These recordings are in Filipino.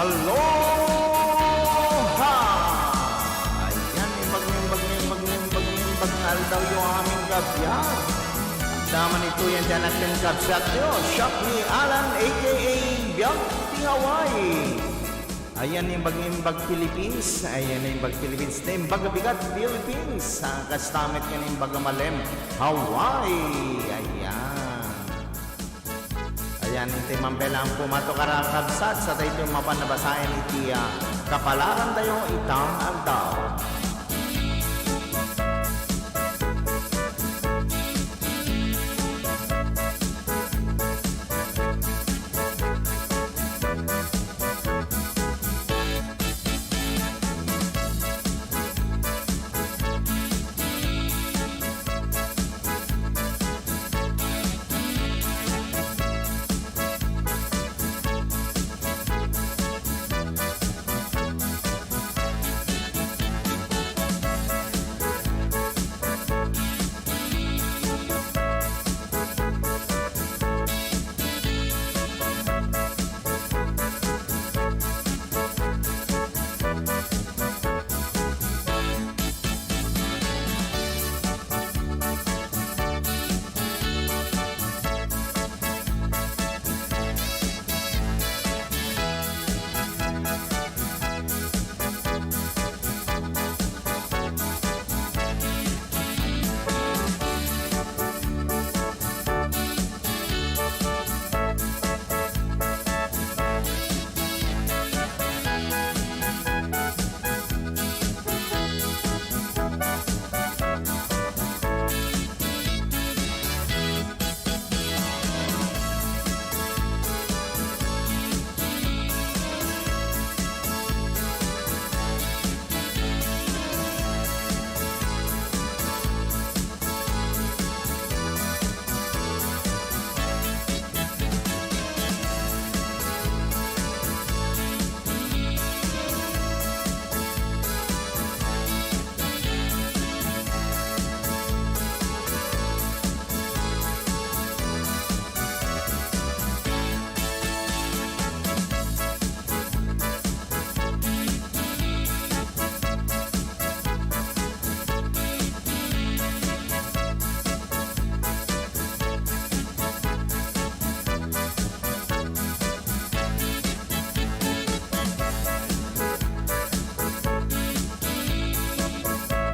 Aloha! Ayan, bagnal daw yung aming kabyan. Sama nito yan dyan natin kabsat nyo. Shop ni Alan a.k.a. Biag Hawaii. Ayan yung bag Philippines. Ayan yung bag Philippines. Na yung bagabigat Philippines. Kastamit ka na yung bagamalem Hawaii. Ayan. Ayan, iti mampela ang pumato karakabsat sa tayo yung mapanabasayan iti kapalaran tayo itang agdaw.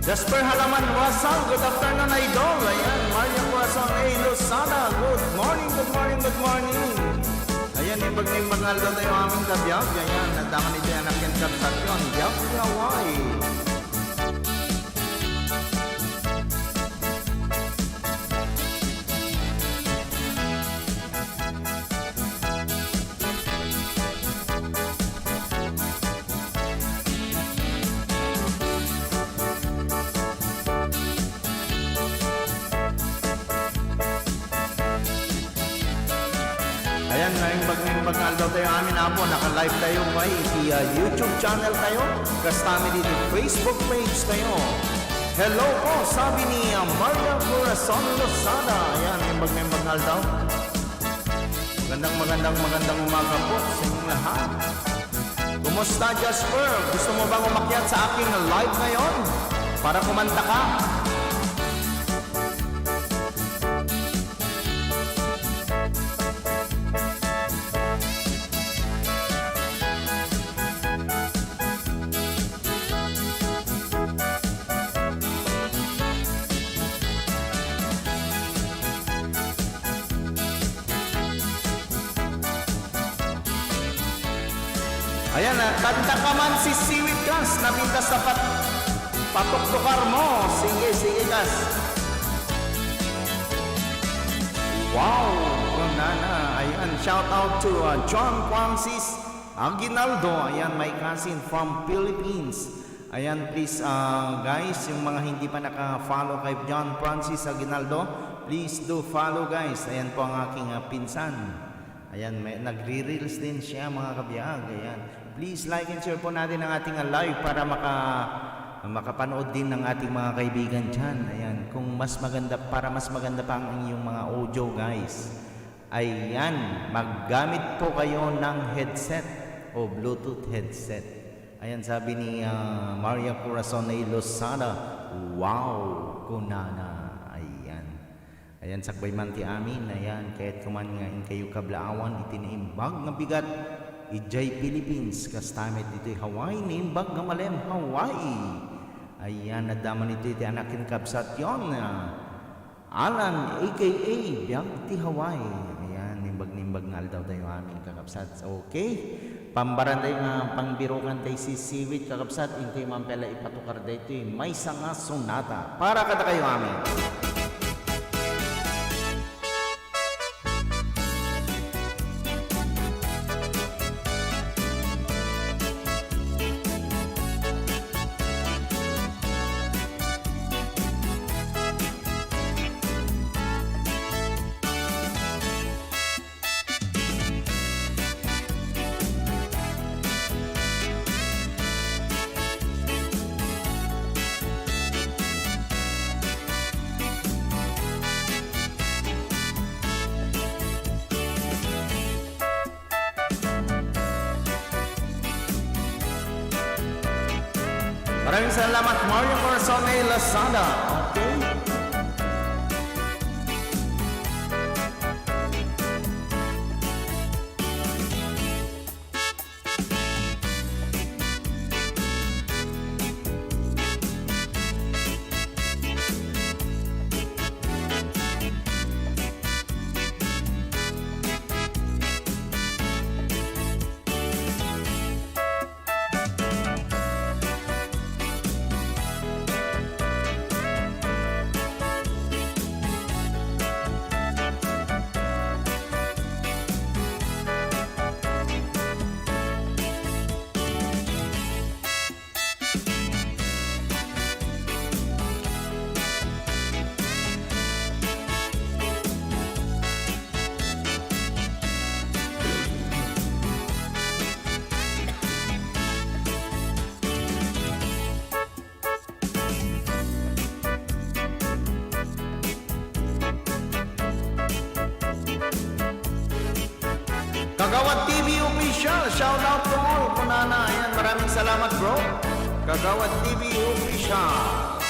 Jasper Halaman Wasang, good afternoon idol. Ayan, Maria Wasang A. Lozada, good morning, good morning, good morning. Ayan, yung bangal daw tayo aming kabiyag. Ayan, nagdaman ito yung anak yan kabsat yun. Biag Hawaii. Ayan, ngayong bagnal daw tayo amin apo. Naka-live tayo may YouTube channel tayo. Kasama dito Facebook page tayo. Hello po, sabi ni Maria Corazon Lozada. Ayan, yung bagnal daw. Magandang umaga po sa inyong lahat. Kumusta, Jasper? Gusto mo bang umakyat sa aking live ngayon? Para kumanta ka? Ayan, kanta ka man si Siwit Kas, napintas na patuktukar mo. Sige, Kas. Wow, nana. Ayan, shout out to John Francis Aguinaldo. Ayan, my cousin from Philippines. Ayan, please guys, yung mga hindi pa naka-follow kay John Francis Aguinaldo, please do follow guys. Ayan po ang aking pinsan. Ayan, nagre-reels din siya mga kabiyag. Ayan, please like and share po natin ang ating live para makapanood din ng ating mga kaibigan dyan. Ayan, kung mas maganda, para mas maganda pa ang inyong mga audio guys. Ayan, maggamit po kayo ng headset o Bluetooth headset. Ayan, sabi ni Maria Corazon A. Losada, wow, kunana. Ayan. Ayan, sakbay man ti amin. Ayan, kahit kuman nga in kayo kablaawan, itinaimbag nga bigat. Ijay Philippines, kastamet dito'y Hawaii, niimbag nga malem Hawaii. Ayan, nadaman ito iti anakin kabsat yon. Alan, a.k.a. Biyag ti Hawaii. Ayan, nimbag-nimbag nga aldaw tayo amin kakabsat. Okay? Pambaran tayo nga pangbirukan tayo si Siwit kakabsat. Intay mampela ipatukar tayo ito. May sanga sonata. Para kada kayo amin. Maraming salamat, Mario Corazon A. Lazada. Okay? Kagawad TV Official, shout out to all. Kunana, ayan, maraming salamat bro. Kagawad TV Official.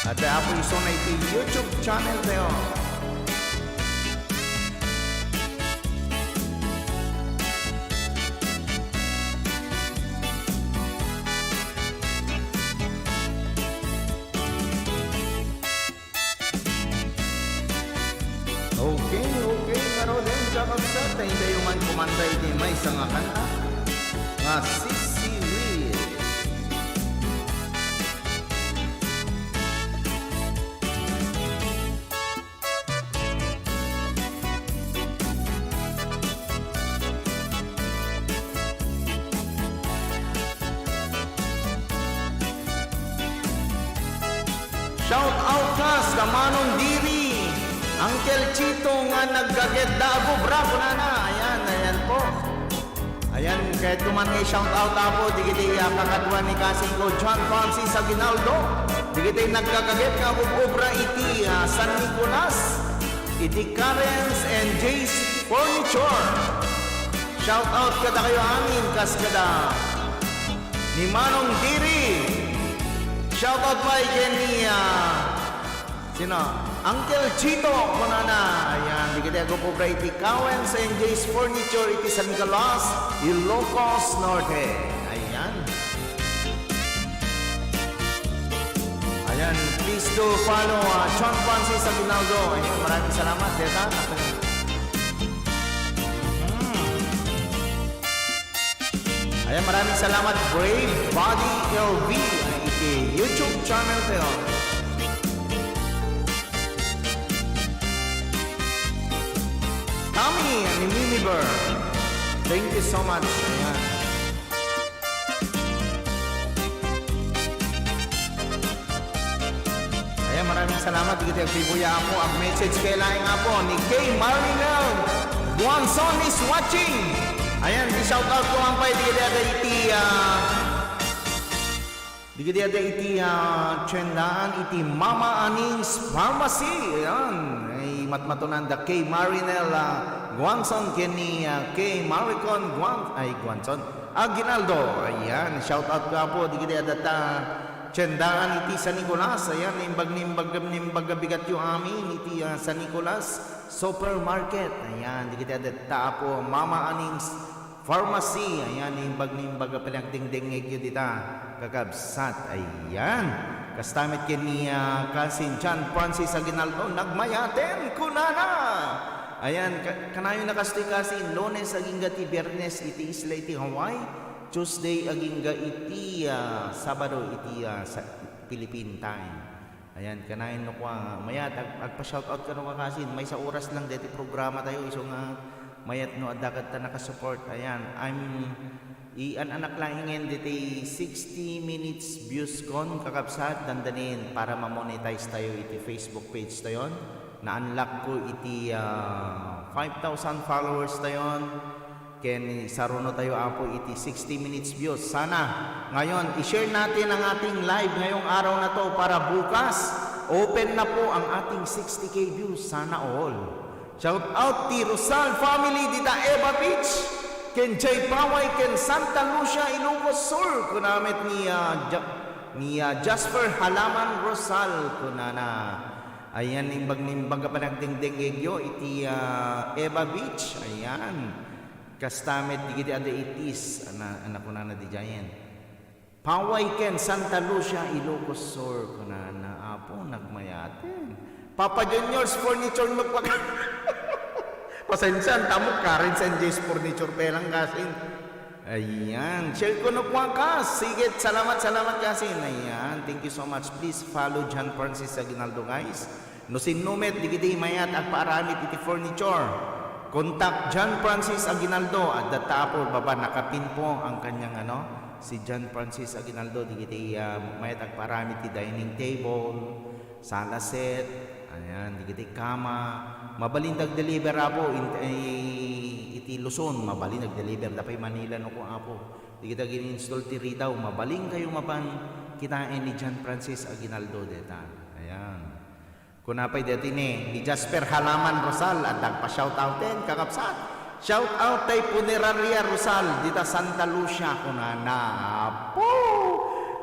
At ako iso na iti YouTube channel tayo. Okay, meron din kakabsat. Hindi yung man kumantay di may isang kanta. Nga Sissy Real. Shout out ka sa Manong Diri. Uncle Chito nga naggaget dago, bravo na. Ayan po. Ayan, kahit kuman ngay shout out ako, di kita kakadwa ni kasing ko John Francis Aguinaldo. Di kita nagkagaget nga bububra iti San Nicolas, iti Karen's and Jay's Furniture. Shout out kada kayo amin, kas kada ni Manong Diri. Shout out pa ikin ni sino? Uncle Chito, kunana. Ayan, di kita ako po bra iti Karen's and Jay's Furniture, iti San Nicolas, Ilocos Norte. Ayan. Ayan, please do follow John Francis Aguinaldo. Ayan, maraming salamat. Deta, Ayan, maraming salamat. Brave Body LV, iti YouTube channel tayo. Tommy and Miniber. Thank you so much. Ayan. Ayan, maraming salamat. Dito yung pibuya ako. Ang message kailangan nga po ni Kay Marinel. Guanzon is watching. Ayan, di-shout out ko ang pa. Di kita ada iti tiyendaan iti Mama Aning's Pharmacy. Ayan. Matmatunan da kay Marinel Guanzon kini kay Maricon Guanzon Aguinaldo. Ayan, shout out ka po. Di kita data. Tiyandaan iti San Nicolas. Ayan, nimbag bigat yung amin. Iti San Nicolas Supermarket. Ayan, di kita data po. Mama Anings Pharmacy. Ayan, nimbag pinagdingdingig yun dita. Kakabsat. Ayan. Kastamit kin ni Cousin John Francis Aguinaldo. Nagmayaten kunana. Ayan, kanayo nakasti Cousin. Lunes agingga ti Biyernes iti isla iti Hawaii. Tuesday agingga iti Sabado iti sa Philippine time. Ayan, kanayon no kwa mayat agpa-shoutout ka no Cousin. May sa oras lang deti programa tayo iso nga mayat no adakat ta nakasupport. Ayan, anak lang ingin diti 60 minutes views kon kakabsat dandanin para ma-monetize tayo iti Facebook page tayon. Na-unlock ko iti 5,000 followers tayon. Ken saruno tayo apo iti 60 minutes views. Sana ngayon i-share natin ang ating live ngayong araw na to para bukas open na po ang ating 60k views. Sana all. Shout out ti Rosal family dita Eva Beach. Ken Jay Paway ken Santa Lucia Ilocos Sur kunamit ni Jasper Halaman Rosal kunana. Ayan nimbag pa nagdingding egyo iti Eva Beach. Ayan. Kastamit digiti ade itis anak ko na di giant. Paway ken Santa Lucia Ilocos Sur kunana apo nagmayaten. Papa Junior's Furniture magpag pasensyan tamo Karen San Jay's Furniture pelang Kasin. Ayan, share ko no po kas. Sige, salamat Kasin. Ayan, thank you so much. Please follow John Francis Aguinaldo guys. No sinumet digiti mayat agpaaramit iti furniture. Contact John Francis Aguinaldo at datapol baba nakapin po ang kanyang si John Francis Aguinaldo digiti mayat agpaaramit iti dining table, sala set, ayan digiti kama. Mabalindag deliver apo iti Luzon, mabaling nag-deliver dapay Manila no ko apo. Di kita gin-install ti Ridaw, mabaling kayo mapan kitain ni John Francis Aguinaldo deta. Ayan. Kunapay deti ni Jasper Halaman Rosal at nagpa-shoutouten kakapsat. Shout out tay Puneraria Rosal dita Santa Lucia kunana.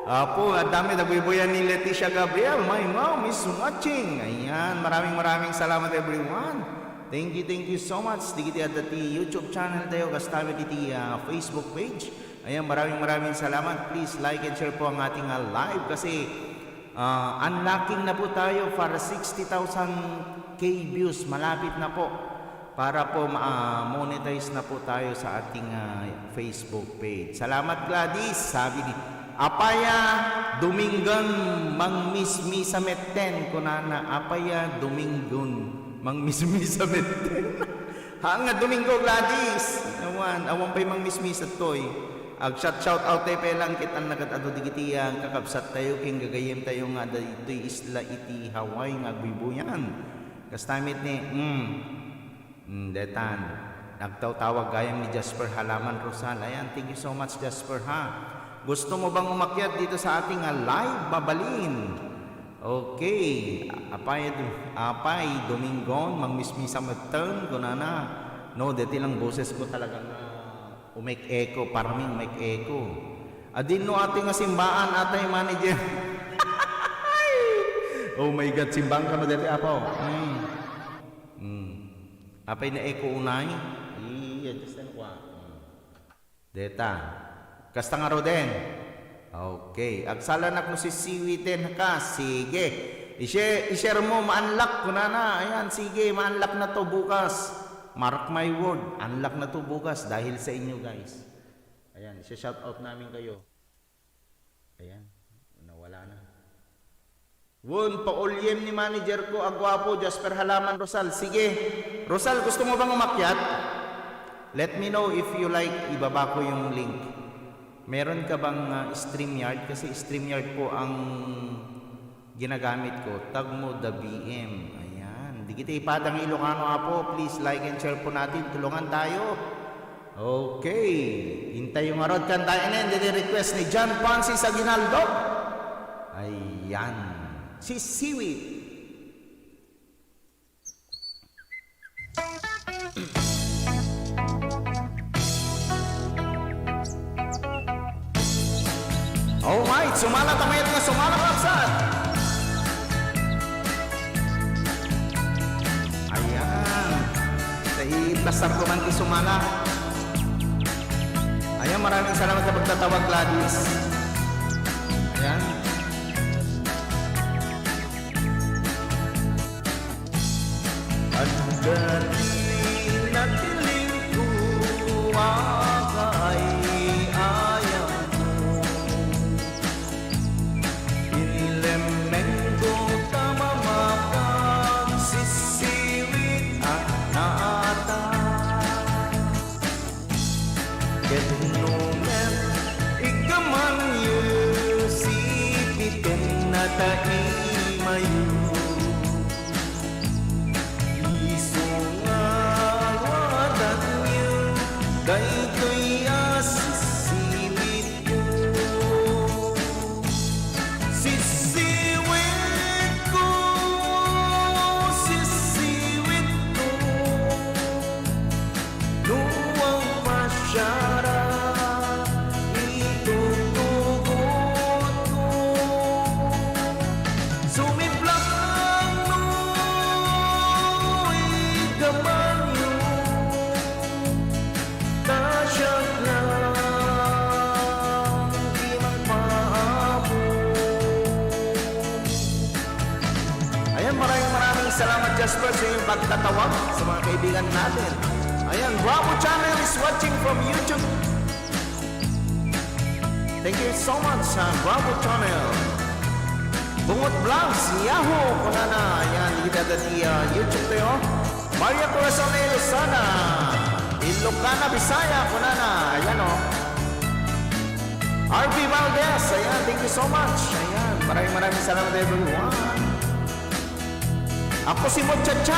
Apo, dami nagbibuyan ni Leticia Gabriel. My mom is watching. Ayan, maraming salamat everyone. Thank you so much. Digiti at ti YouTube channel tayo, kastamit iti Facebook page. Ayan, maraming salamat. Please like and share po ang ating live kasi unlocking na po tayo para 60,000k views. Malapit na po para po monetize na po tayo sa ating Facebook page. Salamat Gladys. Sabi ni Apaya Domingon mangmismisa metten kunana. Apaya Domingon mangmismisa metten. Hanga Domingo Gladys. Awan pa'y mangmismisa toy. Shout out tayo pelang kitang nagatado digitiyang kakabsat tayo king gagayem tayo nga dito'y isla iti Hawaii nga agbibuyan. Kastamit ni detan nagtaw-tawag gayam ni Jasper Halaman Rosal. Ayan, thank you so much Jasper ha. Gusto mo bang umakyat dito sa ating live babalin? Okay, apay Domingon mangmismisa metten kunana. No, deti lang boses ko talaga na umake echo, parang make echo. Adin no ating simbaan atay manager. Oh my God, simbang ka no dati apaw. Apay na echo unay. Just ano kwa. Deta. Kasta nga roden. Okay. Agsalanak no si Siwiten ka. Sige. I-share mo, ma-unlock ko na. Ayan, sige, ma-unlock na to bukas. Mark my word, unlock na to bukas dahil sa inyo guys. Ayan, i-shout out namin kayo. Ayan, nawala na. Won, paulyem ni manager ko, agwapo, Jasper Halaman Rosal. Sige, Rosal, gusto mo bang umakyat? Let me know if you like, ibaba ko yung link. Meron ka bang StreamYard? Kasi StreamYard po ang ginagamit ko. Tag mo the BM. Ayan. Di kita ipadang Ilocano apo. Please like and share po natin. Tulungan tayo. Okay. Hintay yung arod kantayin na yun. Request ni John Francis Aguinaldo. Ayan. Si Seaweed. Sumalat ang mayroon nga sumalat kapsat. Ayan. Plastar ko man sumala. Ayan, maraming salamat sa pagtatawag, Gladys. Ayan. At dali na tiling ko ay ayaw mo. Elemento tama mapagsisiwit at naata. Ketnumen ikaman yu sipitin na taimayu. Daytoy asisilip ko. Sisiwit ko, sisiwit ko. Luwang masyara, itutugot ko. Sumiplak no, igaman yun. Kasyat lang, di magpaamo. Ayan, maraming salamat, Jasper, sa iyong pagtatawag sa mga kaibigan natin. Ayan, Bravo Channel is watching from YouTube. Thank you so much, Bravo Channel. Bungot Vlogs, Yahoo! Kuna na, ayan, kita dati YouTube tayo. Maria Corazon Lozana. Ilocana, Bisaya, kuna na. Ayan o. RB Valdez, ayan, thank you so much. Ayan, maraming salamat everyone. Ako si Mochacha,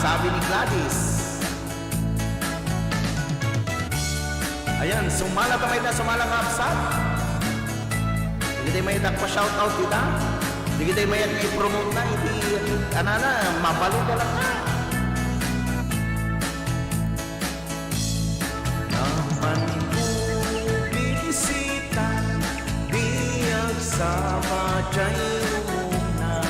sabi ni Gladys. Ayan, sumala pa may na sumala kapsat. Hindi tayo may nagpa-shoutout kita. Hindi tayo may i-promote na. Hindi, mabalo ka lang na. Bisita, biyag sa madyay muna.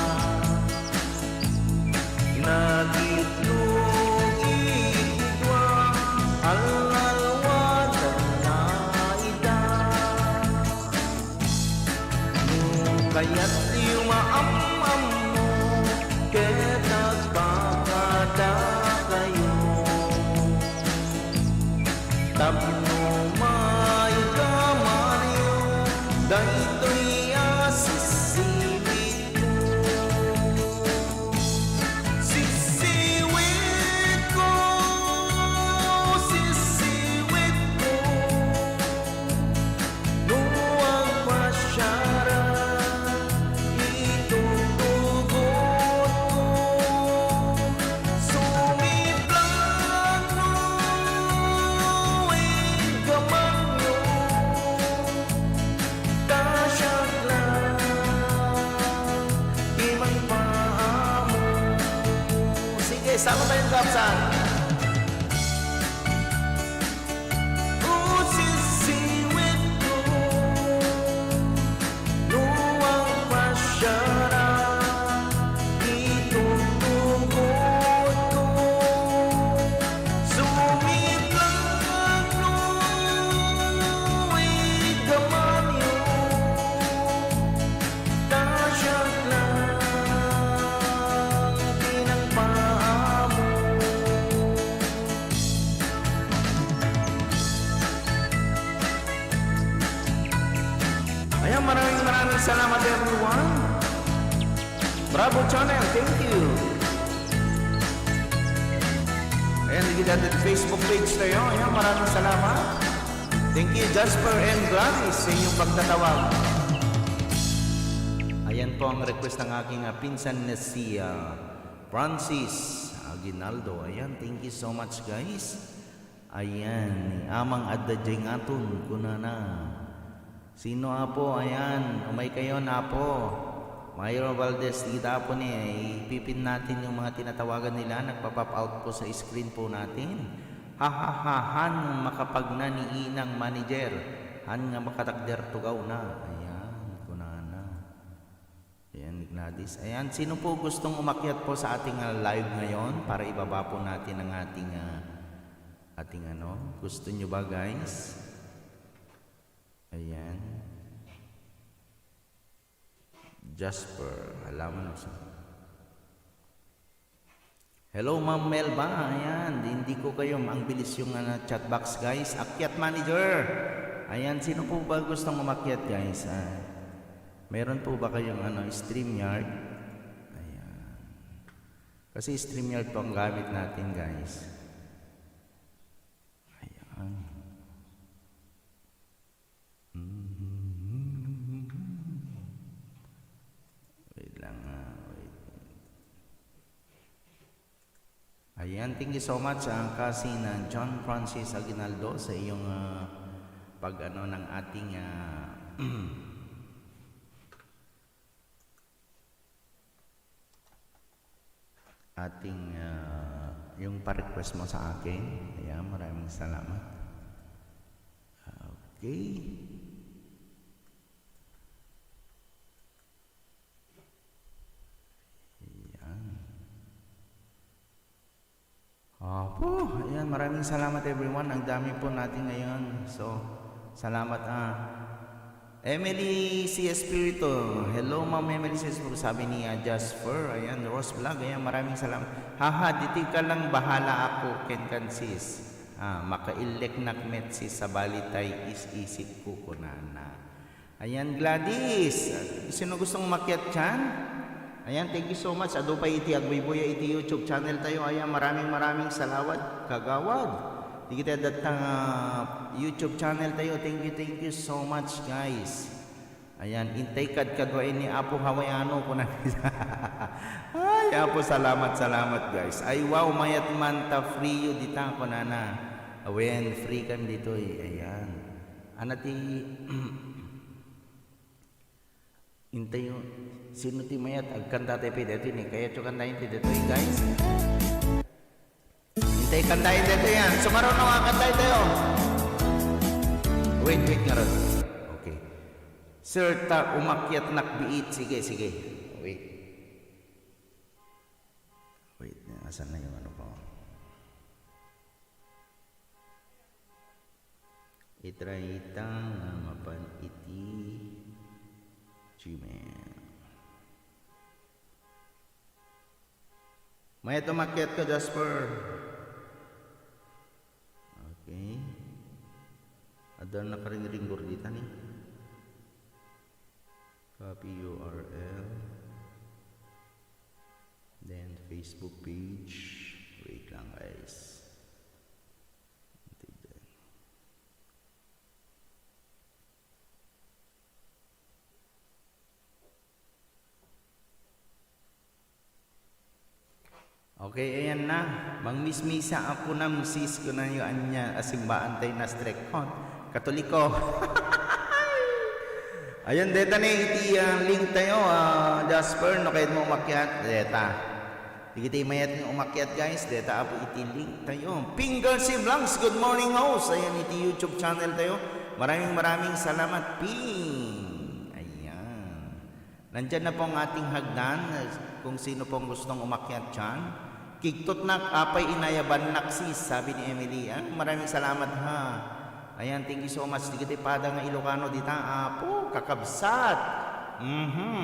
Nagitlong itwa, alalwadan na ida. Kaya't yung maamam mo, ketag bakada kayo. Tapno may kamaryo, daytoy asisiwit ko. Sisiwit ko, sisiwit ko. Luwag masyara, itutugot ko. Sumiplang no, sama tayong kapsan. Sisiwit ko, luwang masyara, itutugot ko. Sumitlang no, igaman yun. Kasyat lang, ayan, maraming salamat everyone. Bravo Channel, thank you. Ayan, kita sa Facebook page tayo. Ayan, maraming salamat. Thank you, Jasper and Gladys, sa inyong pagtatawag. Ayan po ang request ng aking pinsan na si Francis Aguinaldo. Ayan, thank you so much, guys. Ayan, amang adadjay ngaton, kuna na. Sino apo? Ayan, umay kayo na po. Mayro Valdez, kita po niya. Ipipin natin yung mga tinatawagan nila. Nagpa-pop out po sa screen po natin. Han makapag na ni inang manager. Han nga makatakder tugaw na. Ayan, kuna Gladys. Ayan, sino po gustong umakyat po sa ating live ngayon para ibaba po natin ang ating ano? Gusto nyo ba, guys? Ayan. Jasper, halaman mo. Hello, Ma'am Melba. Ayan, hindi ko kayo ang bilis yung chat box, guys. Akyat manager. Ayan, sino po ba gustong umakyat, guys? Meron po ba kayong StreamYard? Ayan. Kasi StreamYard po ang gamit natin, guys. Ayan. Wait lang. Ayan, thank you so much kasi na John Francis Aguinaldo sa iyong ng ating yung pa-request mo sa akin. Ayan, maraming salamat. Okay. Opo, ayan, maraming salamat everyone. Ang dami po natin ngayon. So, salamat Emily C. Espiritu. Hello, Ma'am Emily C. Espiritu. Sabi ni Jasper. Ayan, Rose Vlog. Ayan, maraming salamat. Haha, dito ka lang bahala ako, Ken Kansis. Makailek nakmet si Sabalitay is isip ko kunana. Ayan, Gladys. Sino gustong makiat dyan? Ayan, thank you so much. Ado pa iti Agbayboya iti YouTube channel tayo. Ayan, maraming salawat kagawad. Di kita datang YouTube channel tayo. Thank you so much, guys. Ayan, intay kadwain ni Apo Hawaiano ko na. Ay, Apo, salamat guys. Ay, wow, mayat man ta free you dita ko na. Awen, free kami dito Ayan. Anati intay yung sino ti mayat agkanta tayo dito ni kaya kantahin dito guys. Intay kantahin dito yan. Sumaron na nga kantahin tayo. Wait nga ron. Okay. Sir, umakyat nakbiit. Sige. Wait, asan na yung ano ko? Itraita nga mapan iti Gmail. May tumakyat ka, Jasper. Okay. Adal na karing-ringgor dito ni. Copy URL. Then Facebook page. Wait lang, guys. Okay, ayan na. Mangmismisa ako na musis ko na yung anya asimbaan tayo na strekon. Katoliko. Ayan, deta na iti link tayo. Jasper, no kayo mo umakyat. Deta. Iti mayat ng umakyat, guys. Deta apo iti link tayo. Pingal si Blanks, good morning host. Ayan, iti YouTube channel tayo. Maraming salamat, Ping. Ayan. Nandyan na po ang ating hagdan. Kung sino pong gustong umakyat dyan. Kigtot na apay inayaban naksis, sabi ni Emily. Maraming salamat ha. Ayan, thank you so much. Di kita pada nga Ilocano dita. Apo, kakabsat.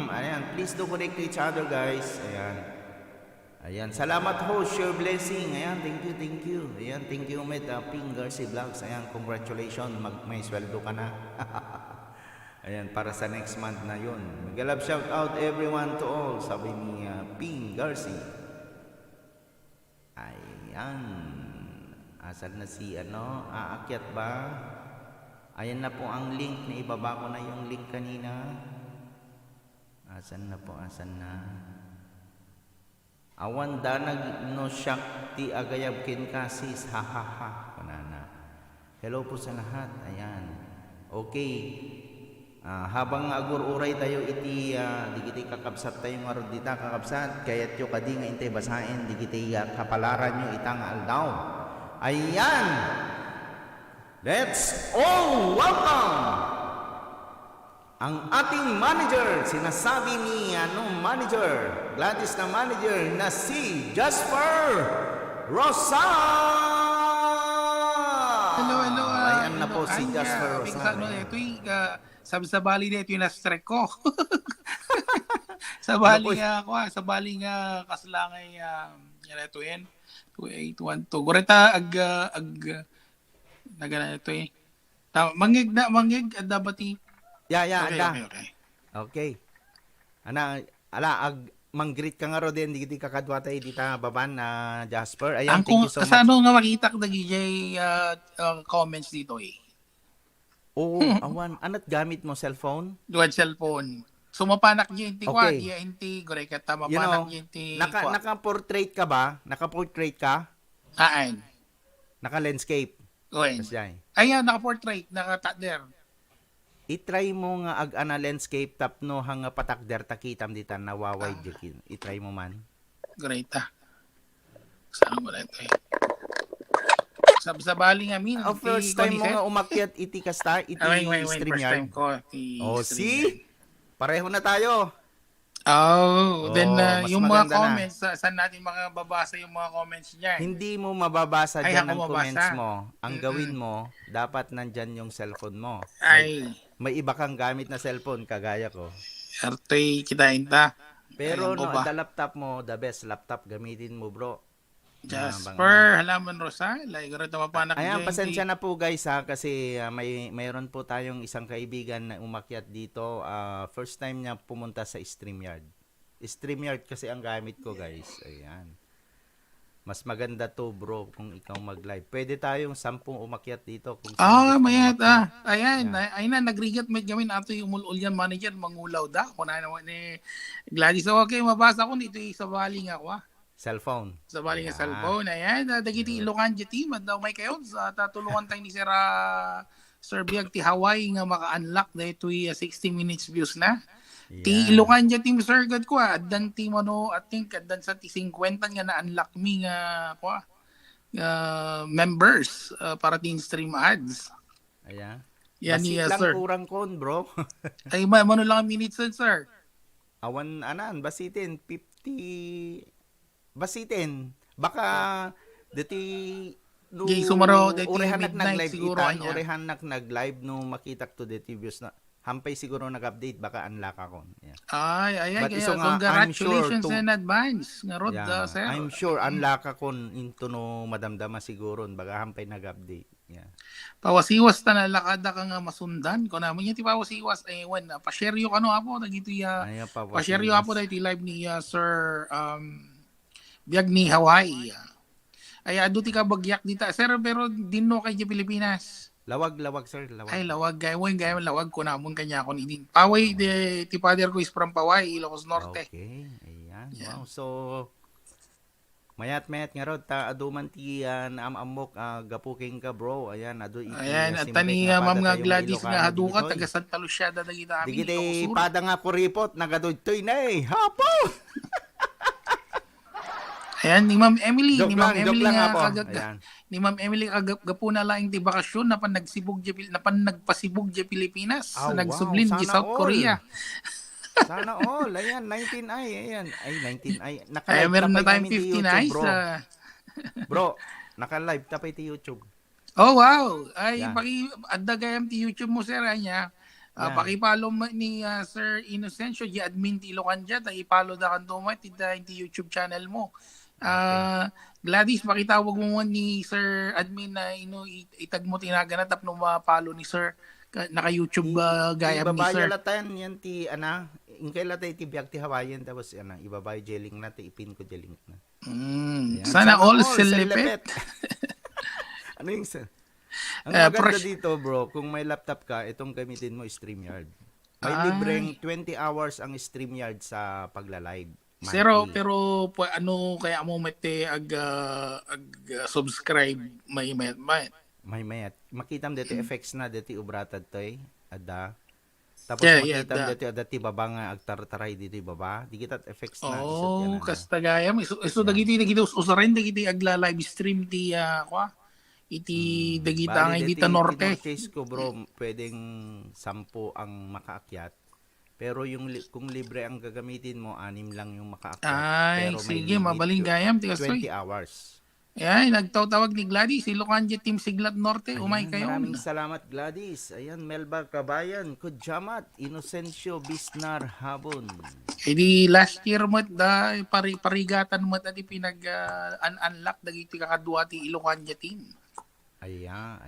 Ayan, please do connect to each other, guys. Ayan, salamat ho, share blessing. Ayan, thank you. Ayan, thank you, Med Finger si Vlogs. Ayan, congratulations. May sweldo ka na. Ayan, para sa next month na yun. Mag-love shout out everyone to all, sabi ni Ping Garcia. Ayan. Asan na si aakyat ba? Ayan na po ang link. Naibaba ko na yung link kanina. Asan na? Awan danag no shakti agayab kin kasis. Ha. Panana. Hello po sa lahat. Ayan. Okay. Habang agur-uray tayo iti di kita kakabsat tayo nga dita kakabsat kayat yo kadi nga intay basahin di kita kapalaran yo itang aldaw. Ayan, let's all welcome ang ating manager, sinasabi ni manager, Gladys na manager na si Jasper Rosal. Hello. Ayan na po si Anya. Jasper Rosal. Ito yung sabi sa bali na ito yung na-strike ko. Sa bali nga ako, sa bali nga kaslangay yan ito yan. 2812. Gureta nagana ito eh. Mangig dapat Okay. Okay. Ala manggreet ka nga ro din, di kakadwatay di ta baban na Jasper. Ayan, thank you so much. Kasano nga makita ko DJ comments dito eh. Oo, awan. Anat gamit mo cellphone? Dual cellphone. So mapanak niya inti kwa, Okay. iya inti, gore ka ta mapanak niya inti kwa. Naka-portrait ka ba? Naka-portrait ka? Ayan. Naka-landscape? Goin. Kasyan. Ayan, naka-portrait, naka-tatder. I-try mo nga ag-ana landscape tapno hanga patakder takitam ditan nawaway dikin. I-try mo man. Great ah. Saan mo na ito eh. Sa bali nga min. First time mo nga umakyat iti kasta, iti stream First time yard. ko. See? Pareho na tayo. Then mas yung mga maganda na. comments, saan natin makababasa yung mga comments niya? Hindi mo mababasa Ay, dyan ako ang mabasa. comments mo. Ang gawin mo, dapat nandyan yung cellphone mo. Ay, May iba kang gamit na cellphone, kagaya ko. artoy kitain ta. Pero Alam ko no, ba? the laptop mo, the best laptop gamitin mo, bro. Jasper, halaman Rosal, ay garo ta mapanak Ayan, dyan, pasensya na po guys ha, kasi mayroon po tayong isang kaibigan na umakyat dito. First time niya pumunta sa StreamYard. StreamYard kasi ang gamit ko guys. Ayan. Mas maganda to bro kung ikaw mag-live. Pwede tayong 10 umakyat dito. Kung mayat Ayan, ay na nagrigat med gamin ato yung ulyan manager mangulaw da. Kuna naman ni Gladys. Okay, mabasa ko dito sa bali nga ko. Cellphone. Sa bali nga Ayan. cellphone. Ayan, dagiti Ilocan team at daw may kayo sa tatulungan tayo ni Sir Biag ti Hawaii nga maka-unlock dahito 60 minutes views na. Ti Ilocan team Sir God ko addan ti mano at think addan sa ti 50 nga na-unlock mi nga ko members para ti stream ads. Ayan. Yan Basit niya lang sir. kurang kon bro. Ay mano lang ang minutes sir. Awan anan, basitin 50 basitin. Baka dati no Di sumaro dati urehan midnight nag-live siguro itan, kanya. urehan nag-live no makita to dati views na hampay siguro nag-update baka unlock ako. Yeah. Ay But kaya iso nga, congratulations I'm sure in advance nga rod Yeah, sir. I'm sure unlock ako into no madamdama siguro baka hampay nag-update. Yeah. Pawasiwas ta na lakada ka nga masundan ko naman yung ti pawasiwas ay wan pa-share yo kano apo dagito ya Ayan pa pa-share yo apo dahito live ni Sir Biag ni Hawaii. Ay adu ti ka bagyak dita sir pero dinno kay di Pilipinas. Lawag sir, lawag. Ay lawag gay lawag ko namon kanya kon idin. Paway de ti father ko is from Paway, Ilocos Norte. Okay, ayan. Yeah. Wow, so mayat nga rod ta aduman ti amok gapuking ka bro. Ayan, adu iti. Ayan, at tani ma'am nga Gladys nga haduka taga Santa Lucia dagita amin. Digiti pada nga kuripot nagadoy na eh. Hapo. Ayan, ni Ma'am Emily, Joke ni Ma'am lang, Emily joke lang nga ako. kagag Ayan. ni Ma'am Emily kagapuna laing ti bakasyon na nagpasibog di Pilipinas, Ah, wow, nagsublin di sana South all. Korea. Sana all. Ayan, 19i. Ayan. Ay, 19i. Ay meron na tayong 15 15 eyes. bro. Bro, naka-live tapay ti YouTube. Oh wow. Ay Yan. adda gayam ti YouTube mo sir anya. Yan. Paki-follow ni Sir Inocencio di admin ti Ilocan dyan, i-follow da kanto mo ti YouTube channel mo. Gladys, pakitawag mo ni Sir Admin na itag mo tinaganap no ma-follow ni Sir naka-YouTube gayam ni Sir. Ibabayo latan yan ti ingkay latay ti biag ti Hawaiian tapos ibabayo jeling na ti ipin ko jeling na. Ayan. Sana all selepet. selepet. Ano yung ang maganda fresh- dito bro, kung may laptop ka, itong gamitin mo StreamYard. May libreng 20 hours ang StreamYard sa pagla-live. Pero ano kaya mo mete subscribe may. May mayat. Makitam dito effects na dito ubratad toy. Ada. Tapos makitam dito dati baba nga agtartaray dito baba. Di kita effects na. Kasta gayam. Iso dagiti usaren dagiti agla live stream ti iti dagita nga Bali, iti dito yung norte. tinorches ko bro, pwedeng 10 ang makaakyat. Pero kung libre ang gagamitin mo, 6 lang yung makaakyat. Ay, Pero may sige, limit mabaling gayam, tigasoy. 20 hours. Ayan, nagtawag ni Gladys, Ilocanja Team Siglat Norte, umay Ayan, kayo. maraming salamat Gladys. Ayan, Melba Kabayan, Kudjamat, Inocencio Bisnar Habon. Eh di last year mo da parigatan mo at unlock dagiti kakadwa ti Ilocanja Team. Ayan.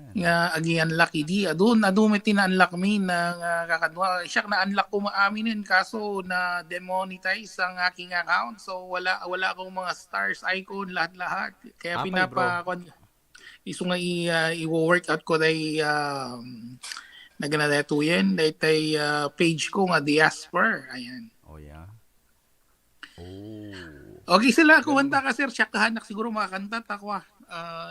Nga agi-unlock di adun may tina-unlock mi na kakadwa. Siya na unlock ko maaminin kaso na demonetize ang aking account. So wala akong mga stars icon lahat. Kaya Apay, iso nga i-workout ko day naganadatuyen daytay page ko nga Diaspora. Ayan. Oh, yeah. Oh. Okay sila, kumanta ka sir, siya kahanak siguro makakanta takwa.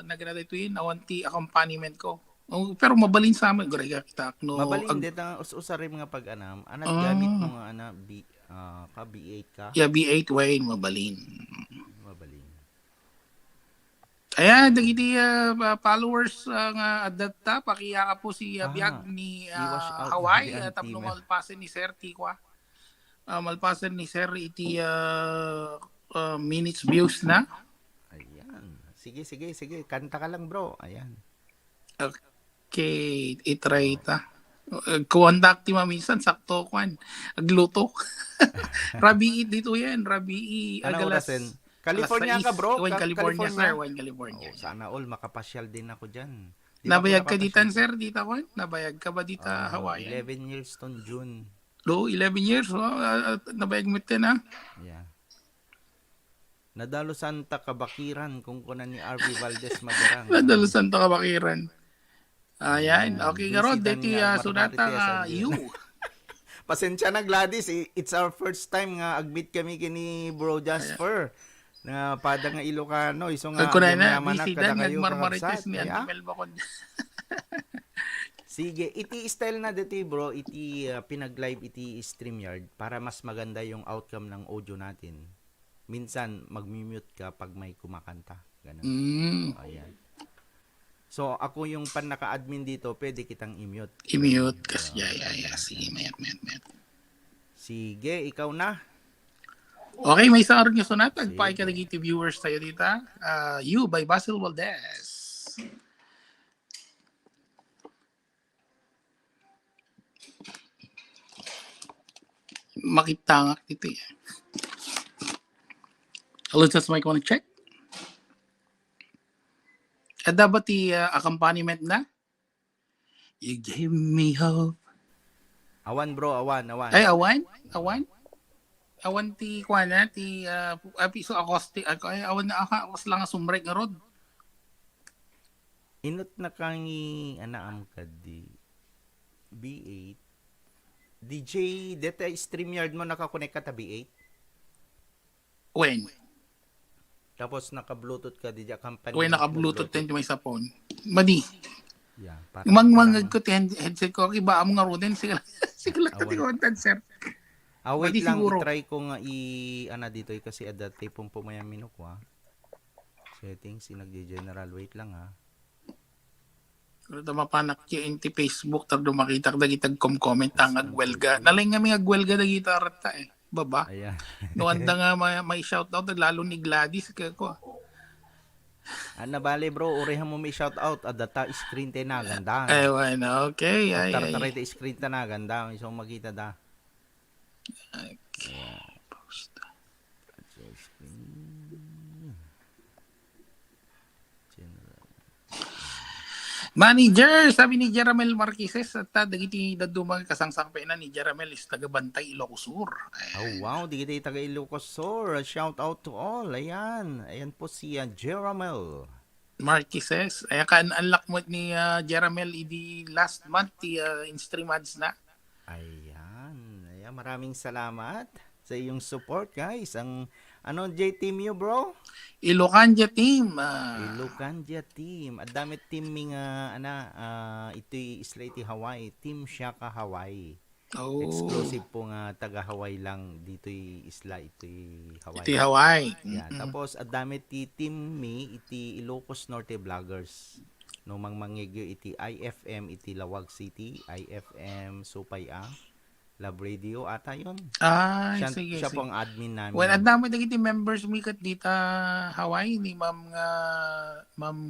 Naganadatuyen, awanti accompaniment ko. Oh, pero mabalin sa amin, gurega kita. No, Mabalin dito ang usari mga pag-anam. Anat gamit mo nga ka B8 ka? Yeah, B8 Wayne, mabalin. Mabalin. Ayan, dagiti followers nga at that pakiya ka po si Biag ni i-wash out Hawaii na ang tapno team. malpasen ni Sir Tikwa. Malpasen ni Sir iti minutes views na. Ayan. Sige. Kanta ka lang bro. Ayan. Okay, itry ta. Contact ti maminsan sakto kwan. Agluto. Rabi dito yan, Rabi Ano agalas. orasin? California ka bro? California sir, California. Oh, sana all makapasyal din ako dyan. Nabayag ka ditan sir, dita kwan? Nabayag ka ba dita Hawaii? 11 years ton June. 11 years. Nabayag mo din ha? Yeah. Nadalo Santa Kabakiran kung kunan ni RV Valdez Magarang. Nadalo Santa Kabakiran. Ayan. Okay nga ron. Bisitan Dito nga, sunata mathematics, you. Pasensya na Gladys, it's our first time nga agbit kami kini Bro Jasper. Na pada nga Ilocano, iso nga Kunay na, yaman bisidan kada kayo nagmarmarites kakabsat. ni Kaya, Antimel Bacon. sige, iti style na dito bro, iti pinag-live iti StreamYard para mas maganda yung outcome ng audio natin. Minsan mag-mute ka pag may kumakanta. Ganun. Ayan. So, ako yung naka-admin dito, pwede kitang i-mute. I-mute. Kasi, sige, mayat. Sige, ikaw na. Okay, may isang arang yung sunata. Nagpakikadagiti viewers tayo dito. You by Basil Valdez. Makitangak dito eh. Let's just make one check. At dapat accompaniment na? You gave me hope. Awan bro, awan. Ay, awan? Awan ti kuana ti piso acoustic ay awan na akos lang sumrek nga rod. Inot na kangi anaam ka di B8. DJ, deta StreamYard mo nakakonect ka ta B8. When? Tapos naka-Bluetooth ka di company. When naka-Bluetooth din may sa phone. Madi. Yeah, Mangmangag ko ti headset ko kiba mo nga rodin sila. Sila ka ti content sir. Wait Madi lang, siguro. i-try ko nga dito kasi adate pong pumayang minukwa. Settings, general wait lang ha. Pero mapanak ki inti Facebook tagdo makita dagitag comment ang agwelga. Nalay nga may agwelga dagita rata eh. Baba. Ayan. No anda nga may shout out lalo ni Gladys ko. Bale bro, urehan mo may shout out adata screen te na ganda. Aywan, okay. Tartaray te screen ta na ganda, isong magita da. Okay. Post. Manager, sabi ni Jeramel Marqueses at dagiti dadumang kasangsang pena ni Jeramel is tagabantay Ilocos Sur. Oh wow, di kita taga Ilocos Sur. Shout out to all. Ayan po si Jeramel Marqueses. Ay kan-unlock mo ni Jeramel idi last month in stream ads na. Ayan, maraming salamat sa iyong support guys. Ang J-team you bro? Ilocanja team. Ilocanja team. At damit team nga ito'y isla iti Hawaii. Team Shaka Hawaii. Oh, Exclusive po nga taga Hawaii lang dito'y isla ito'y iti Hawaii. Hawaii. Yeah, tapos adami ti team mi iti Ilocos Norte Vloggers. No mangmangegyo iti IFM iti Lawag City, IFM Supaya, Love Radio ata yon. Ay, Siya, sige, siya po sige. ang admin Well, ang namin. dami dagiti members mi kat dita Hawaii ni Ma'am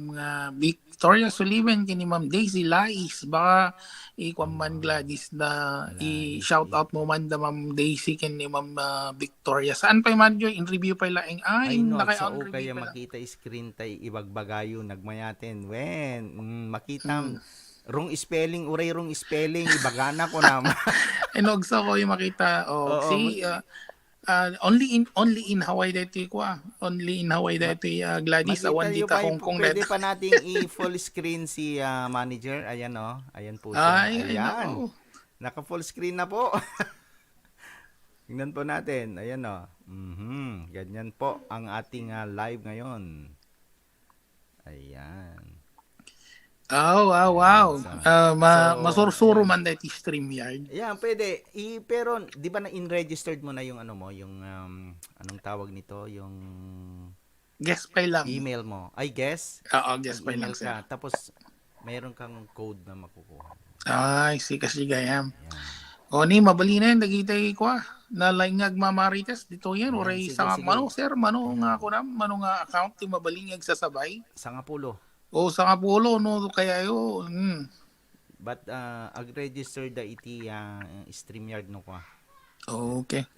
nga Victoria Sullivan kini Ma'am Daisy Lais baka ikwan man Gladys na Lais, i-shout out mo man da Ma'am Daisy kini Ma'am Victoria. Saan pa man in review pa laing Ay no, naka agsa on o review kaya pa lang. makita screen tay ibagbagayo nagmayaten. Wen, makita Mm. wrong spelling, uray wrong spelling, ibagana ko naman. Inogsa ko yung makita Oo, si only in Hawaii dito ko only in Hawaii ma- dito Gladys makita awan niyo dita pa, Hong Kong pwede dito. pa nating i-full screen si manager. Ayan oh, ayan po siya. Ay Ayan, nako. naka full screen na po. Tingnan po natin. Ayan oh. Ganyan po ang ating live ngayon. Ayan. Oh, wow, wow. Ayan. Masursuro ayan. man dito StreamYard. Ayan, pwede. Pero, di ba na-in-registered mo na yung ano mo, yung, anong tawag nito, yung Guess pa lang. email mo. Ay, guess? Oo, guess pa Mag-email lang sir. ka. Tapos, mayroon kang code na makukuha. Ay, sige gayam. Ayan. O ni mabali na yan dagitay ko na laingag mamarites dito yan Ayan, oray sige, sa sige. mano sir mano nga ako na mano nga account ti mabalingag sasabay. Sangapulo. O sa kapulo no kaya yo. But, ag-register da iti StreamYard no kwa. Okay.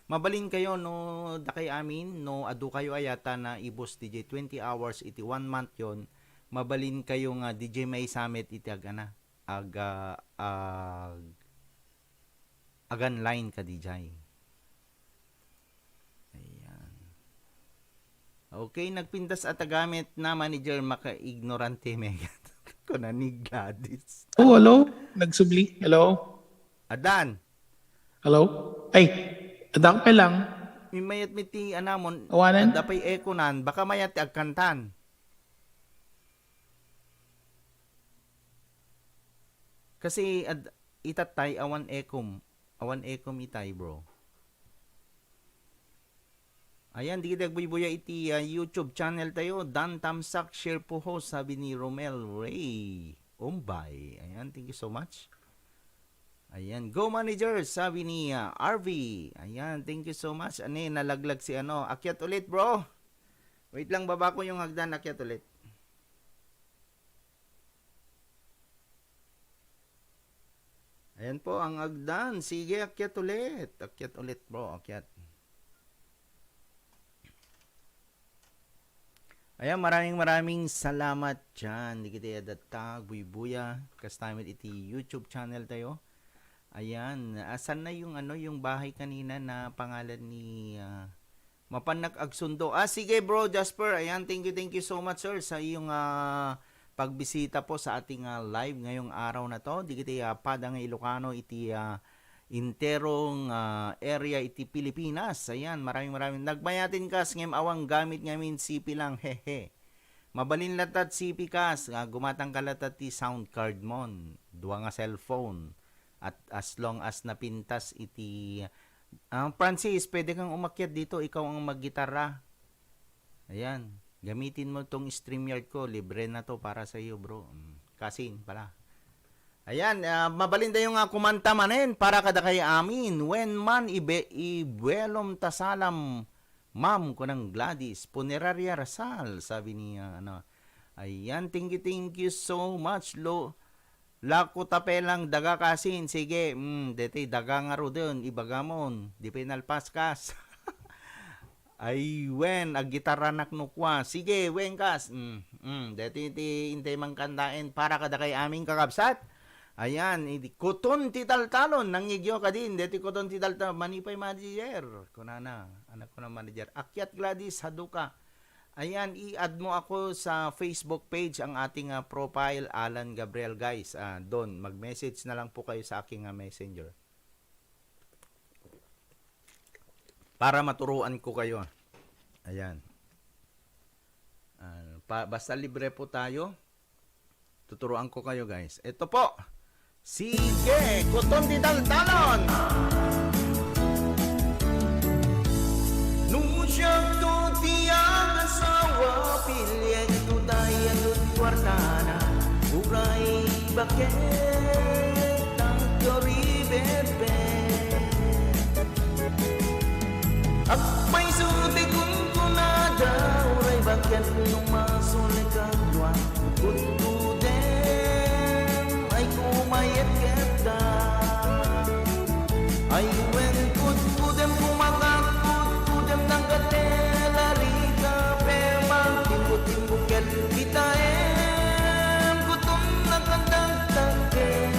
Mabalin kayo no da kay amin no adu kayo ayata na ibos DJ 20 hours iti 1 month yon. Mabalin kayo nga DJ May Summit iti agana agan line ka DJ. Ayan. Okay, nagpindas at gamit na manager maka-ignorante mega. Kuna ni Gladys. Oh, hello. Nagsubli. Hello. Adan, Hello. Ay, adak pa lang. may mayat miti anamon Awanan? adapay ekonan baka mayat ti agkantan. Kasi itatay awan ekom itay bro. Ayan, di kita buya iti YouTube channel tayo. Dan Tamsak share po host, sabi ni Romel Ray. Umbay. Ayan, thank you so much. Ayan, go manager, sabi ni RV. Ayan, thank you so much. Nalaglag si akyat ulit bro. Wait lang, baba ko yung hagdan, akyat ulit. Ayan po ang hagdan. Sige, akyat ulit. Akyat ulit bro, akyat. Ayan, maraming salamat dyan. Di kita yadatag, buy-buya. Kastamit iti YouTube channel tayo. Ayan, asan na yung yung bahay kanina na pangalan ni Mapanak Agsundo. Sige bro, Jasper. Ayan, thank you so much sir sa iyong pagbisita po sa ating live ngayong araw na to. Di kita padang Ilocano iti interong area iti Pilipinas. Ayan, maraming nagbayatin kas ngem awang gamit ngamin CP lang, hehe. Mabalin latat CP kas, gumatang kalatat ti sound card mon, duwa nga cellphone. At as long as napintas iti Francis, pwede kang umakyat dito, ikaw ang maggitara. Ayan, gamitin mo tong StreamYard ko, libre na to para sa iyo bro. Kasin pala. Ayan, mabalinda yung kumanta manen para kada kay amin. When man ibuelom tasalam, ma'am ko ng Gladys, Puneraria Rasal, sabi niya, Ayan, thank you so much, Lako tapelang daga kasin, sige, deti daga nga ro dun, ibagamon, di pinalpaskas. Ay, wen, agitara naknukwa, sige, wen kas, deti intay mangkandain para kada kay aming kakabsat. Ayan, kuton ti taltalon, nangigyo ka din, deti kuton ti taltalon, manipay manager, kunana, anak ko na manager, akyat Gladys, haduka. Ayan, i-add mo ako sa Facebook page ang ating profile, Alan Gabriel guys, doon, mag-message na lang po kayo sa aking messenger. Para maturuan ko kayo. Ayan. Basta libre po tayo, tuturuan ko kayo guys. Ito po, Sige, kuton di taltalon. Nung siyang to tiyang asawa, pilyag to dayan at kwartana, uray bakit ang karibebe. At may suti kung kunada, uray bakit nung masulit ang luwa, kutudem ay kumayat kita. Ay when kutudem kumagat, kutudem ng katela, rika pemang timbuk-timbuket kita kutum na kandang-tangkem.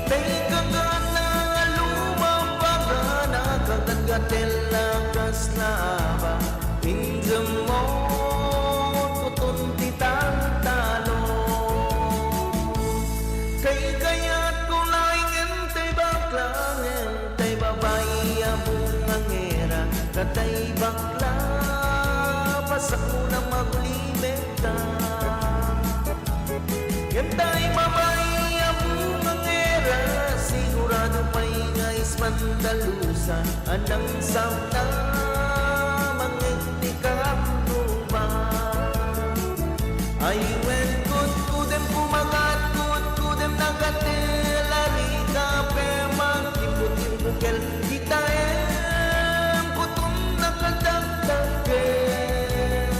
Tay kagat na lumabaga na kagat-gatela kaslaba, injam mo kutun titang talo. Kay kaya't kulaing entay baklang, entay babae abong angera, katay bakla pasak mo na maglimenta. Entay babae abong angera, sigurado pa'y ngais mandalusa, anang samna mangitikan ba. Ay when kudem kumagat, kudem nagatela, rika pemang timbuk-timbukel kita kutum nakadagdagen.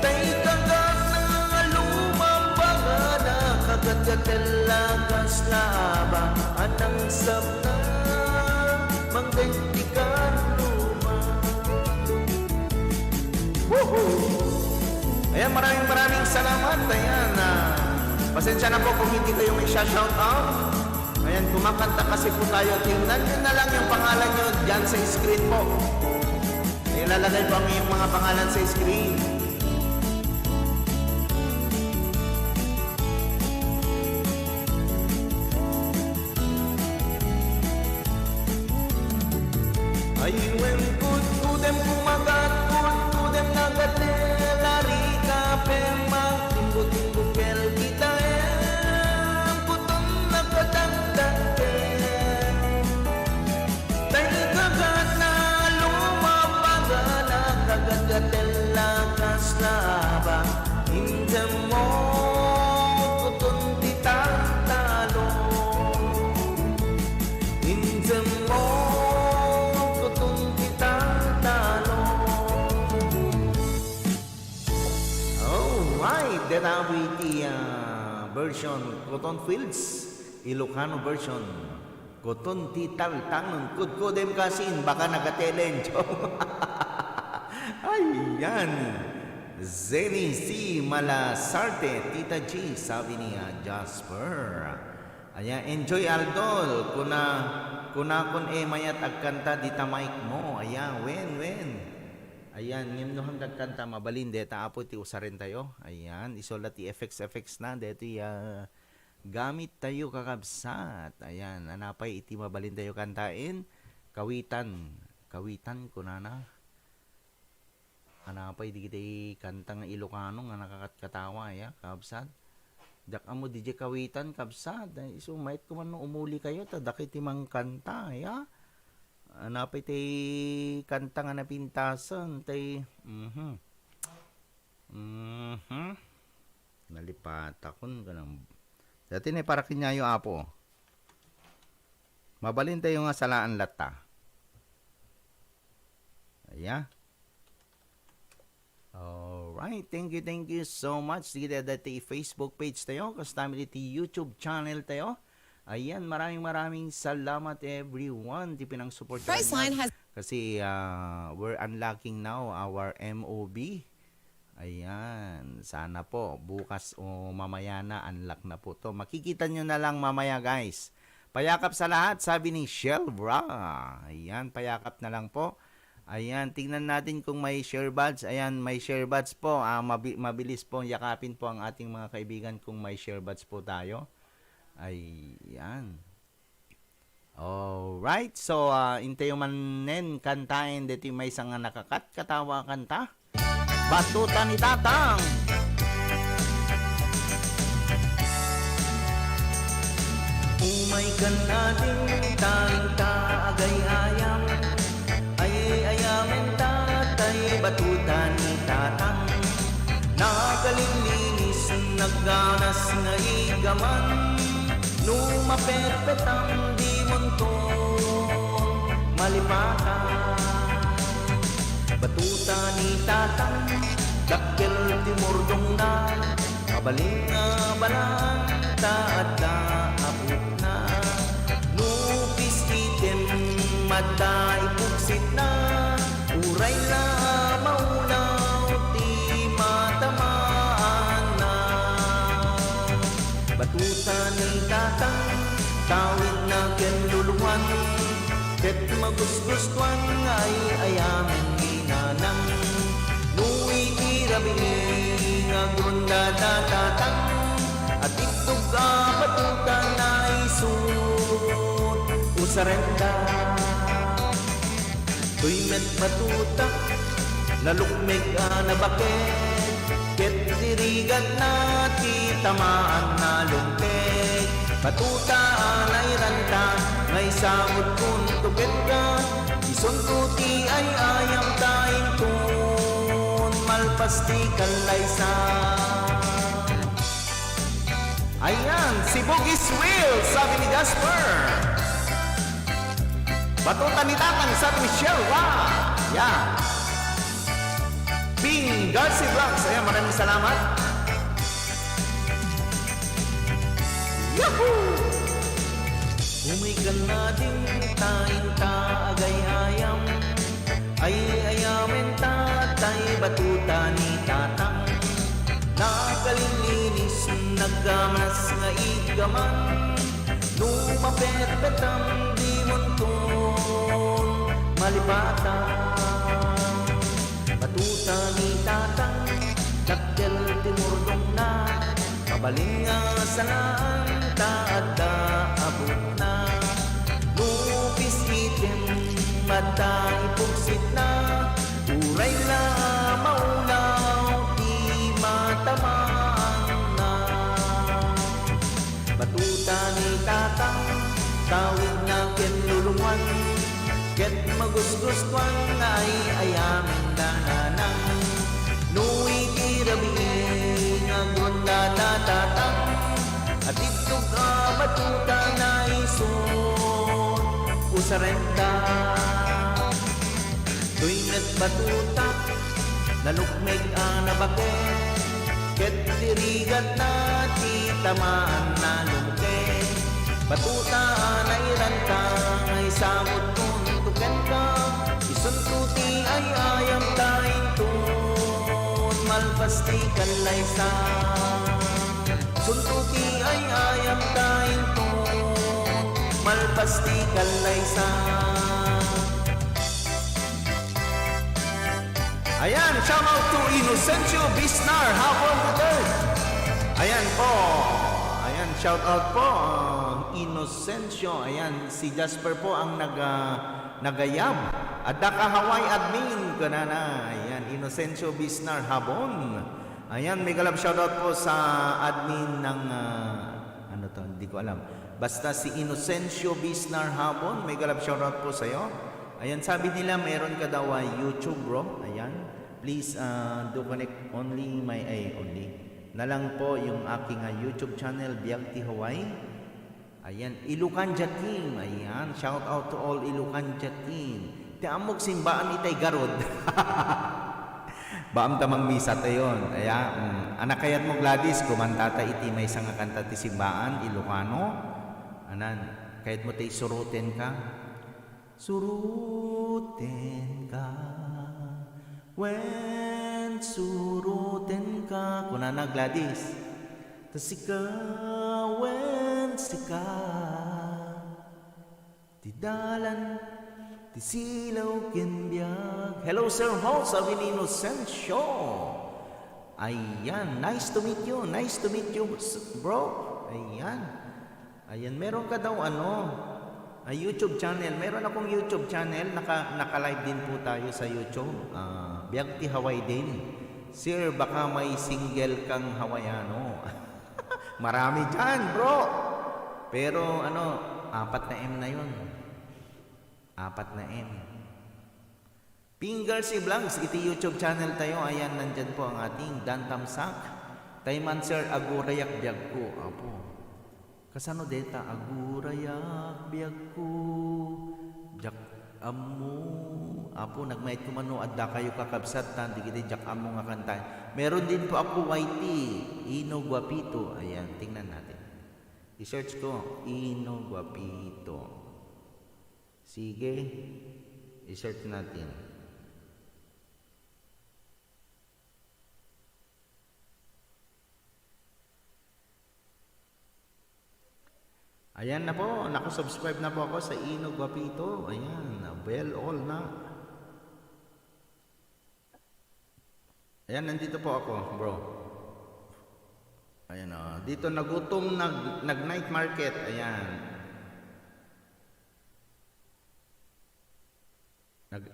Tay kagat na lumambaga na kagat-gatela kaslaba, anang sabna manggantikan luma. Woohoo! Ayan, maraming salamat. Ayan, pasensya na po kung hindi kayo may shout out. Ayan, kumakanta kasi po tayo. Tingnan nyo na lang yung pangalan nyo dyan sa screen po. Ilalagay po ang iyong mga pangalan sa screen. Ay, when kudem kumagat, kudem nagatela, rika pemang timbuk-timbukel kita kutum nakadagdagen. Tay kagat na lumabaga na kagat-gatela kaslaba, injam mo kutun titang talo. Injam mo kutun titang talo. Alright, that will be the version Cotton Fields, Ilocano version. Cotton tital tangon, kudkudem kasin, baka nagatelen. Ayan. Zeni C. Malasarte, Tita G, sabi niya, Jasper. Ayan, enjoy Aldol, kun mayat agkanta dita mic mo. Ayan, wen. Ayan, ngimnohang kagkanta mabalin deta apo ti usarin tayo. Ayan, isola ti effects na dito gamit tayo kakabsat. Ayan, anapay iti mabalin tayo kantain. Kawitan kunana. Anapay di kita kanta nga Ilocano nga nakakatkatawa ya, kakabsat. Dak amo di kawitan kabsat. So might ko man no umuli kayo ta dakit timang kanta ya. Anapay tay kanta nga napintasan tay nalipatakon kanang dati na para kinyayo apo. Mabalin tayo nga salaan lata. Aya. Alright, thank you so much. Sige dati Facebook page tayo, kasama dito YouTube channel tayo. Ayan, maraming salamat everyone. Di pinang support kasi we're unlocking now our MOB. Ayan, sana po bukas o mamaya na unlock na po to. Makikita nyo na lang mamaya guys. Payakap sa lahat, sabi ni Shelbra. Ayan, payakap na lang po. Ayan, tingnan natin kung may share badge. Ayan, may share badge po. Mabilis po, yakapin po ang ating mga kaibigan kung may share badge po tayo. Ayan. Alright, so intayo manen kantain dito may isang nakakat katawa kanta. Batutan ni Tatang. Umay ka natin tayong taagay-ayam, ay ayamin tatay batutan ni tatang. Nakalilinis nagganas nga igaman, numaperpet ang di montong malipatan. Batuta ni tatang, dakkel timurdong na, kabaling nga balaan, taad na abot na. Nupis item, mata ipuksit na, uray na maulaw, ti matamaan na. Batuta ni tatang, tawid na kenluluan, ket magusgustuan ay ayamin ginanang. Nui tirabi nga grunda tatang, at itog batuta na isut usarenda. Tuy met batuta nalukmeg na bakit, ket dirigat na ti tamaan na lungkeg. Batuta alay ranta ngay samot kun tubet ka, ison kuti ay ayam taing tun malpas ti kalaysa. Ayan, si Bugis Will, sabi ni Jasper. Batuta ni tatang, sabi ni Michelle. Wow! Yan. Ping Garcia Vlogs, ayan, maraming salamat. Yahoo! Umigan natin tayong taagay-ayam, ay ayamin tatay batuta ni tatang. Nakalilinis naggamas nga igaman, numaperpet ang di montong malipatan. Batuta ni tatang, dakkel timurdong na, kabaling nga salaan, taad na abot na. Nupis itim, mata ipuksit na, uray na maulaw, di matamaan na. Batuta ni tatang, tawid na kenlulungan, ket magusgustuan ay ayamin dananang. Nui tirabi nga grunda tatang, at itog batuta na isun usarenda. Tuy met batuta nalukmeg na bakit, ket dirigat na ti tamaan na lungkeg. Batuta na iranta ay samot kun tuken ka, ison kuti ay ayam taing tun malpas ti kalaysa. Suntuti ay ayam taing tun malpas ti kalaysa. Ayan, shout out to Inocencio Bisnar, habang third. Ayan po. Ayan, shout out po. Inocencio. Ayan, si Jasper po ang nagayab. At daka Hawaii admin. Kanana. Ayan, Inocencio Bisnar, habon. Ayan, may galab shout out po sa admin ng, ano to, hindi ko alam. Basta si Inocencio Bisnar, habon. May galab shout out po sa'yo. Ayan, sabi nila mayroon ka daw YouTube, bro. Ayan, please do connect only my only na lang po yung aking YouTube channel, Biagti Hawaii. Ayan, Ilocanja team. Ayan, shout out to all Ilocanja team. Tiamog simbaan itay garod. Baam tamang misa tayon. Ayan, anak kayat mo Gladys, kumantata iti may isang kanta ti simbaan, Ilocano. Anan, kayat mo tay suruten ka. Suruten ka, when suruten ka, kunana Gladys. Tas ikaw, when sika, ti dalan, ti silaw kinbiyag. Hello Sir Ho, sabi ni Inocencio. Ayan, nice to meet you bro. Ayan, ayan, meron ka daw YouTube channel. Meron akong YouTube channel. Naka-live din po tayo sa YouTube. Biagti Hawaii din. Sir, baka may single kang Hawaiano. Marami dyan, bro. Pero ano, 4 na M na yun. 4 na M. Pingarsi Vlogs, iti YouTube channel tayo. Ayan, nandyan po ang ating Dan Tamsak. Tayman Sir Agurayak Biag ko. Apo. Kasano deta Agurayak Biag ko. Jak amu. Apo, nagmayit ko mano adda kayo kakabsat tan digiti jak amu nga kanta. Meron din po ako YT, Ino Guapito. Ayan, tingnan natin. I-search ko, Ino Guapito. Sige, i-search natin. Ayan na po, nakasubscribe na po ako sa Ino Guapito. Ayan, well all na. Ayan, nandito po ako, bro. Ayan o, dito nagutom, nag-night market. Ayan.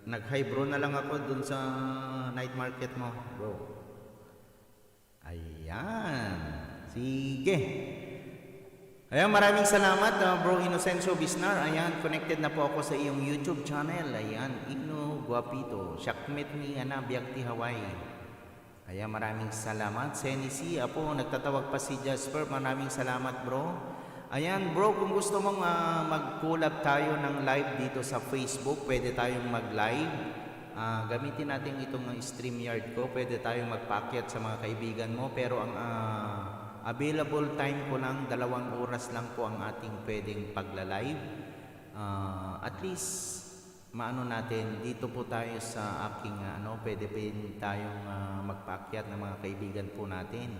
Nag-high bro na lang ako dun sa night market mo, bro. Ayan. Sige. Ayan, maraming salamat, bro Inocencio Bisnar. Ayan, connected na po ako sa iyong YouTube channel. Ayan, Ino Guapito. Shakmet ni Biagti Hawaii. Ayan, maraming salamat. Senisi, apo, nagtatawag pa si Jasper. Maraming salamat, bro. Ayan, bro, kung gusto mong mag-collab tayo ng live dito sa Facebook, pwede tayong mag-live. Gamitin natin itong StreamYard ko. Pwede tayong magpaakyat sa mga kaibigan mo. Pero ang available time ko lang, 2 oras lang po ang ating pwedeng pagla-live. At least, maano natin, dito po tayo sa aking, pwede tayong magpaakyat ng mga kaibigan po natin.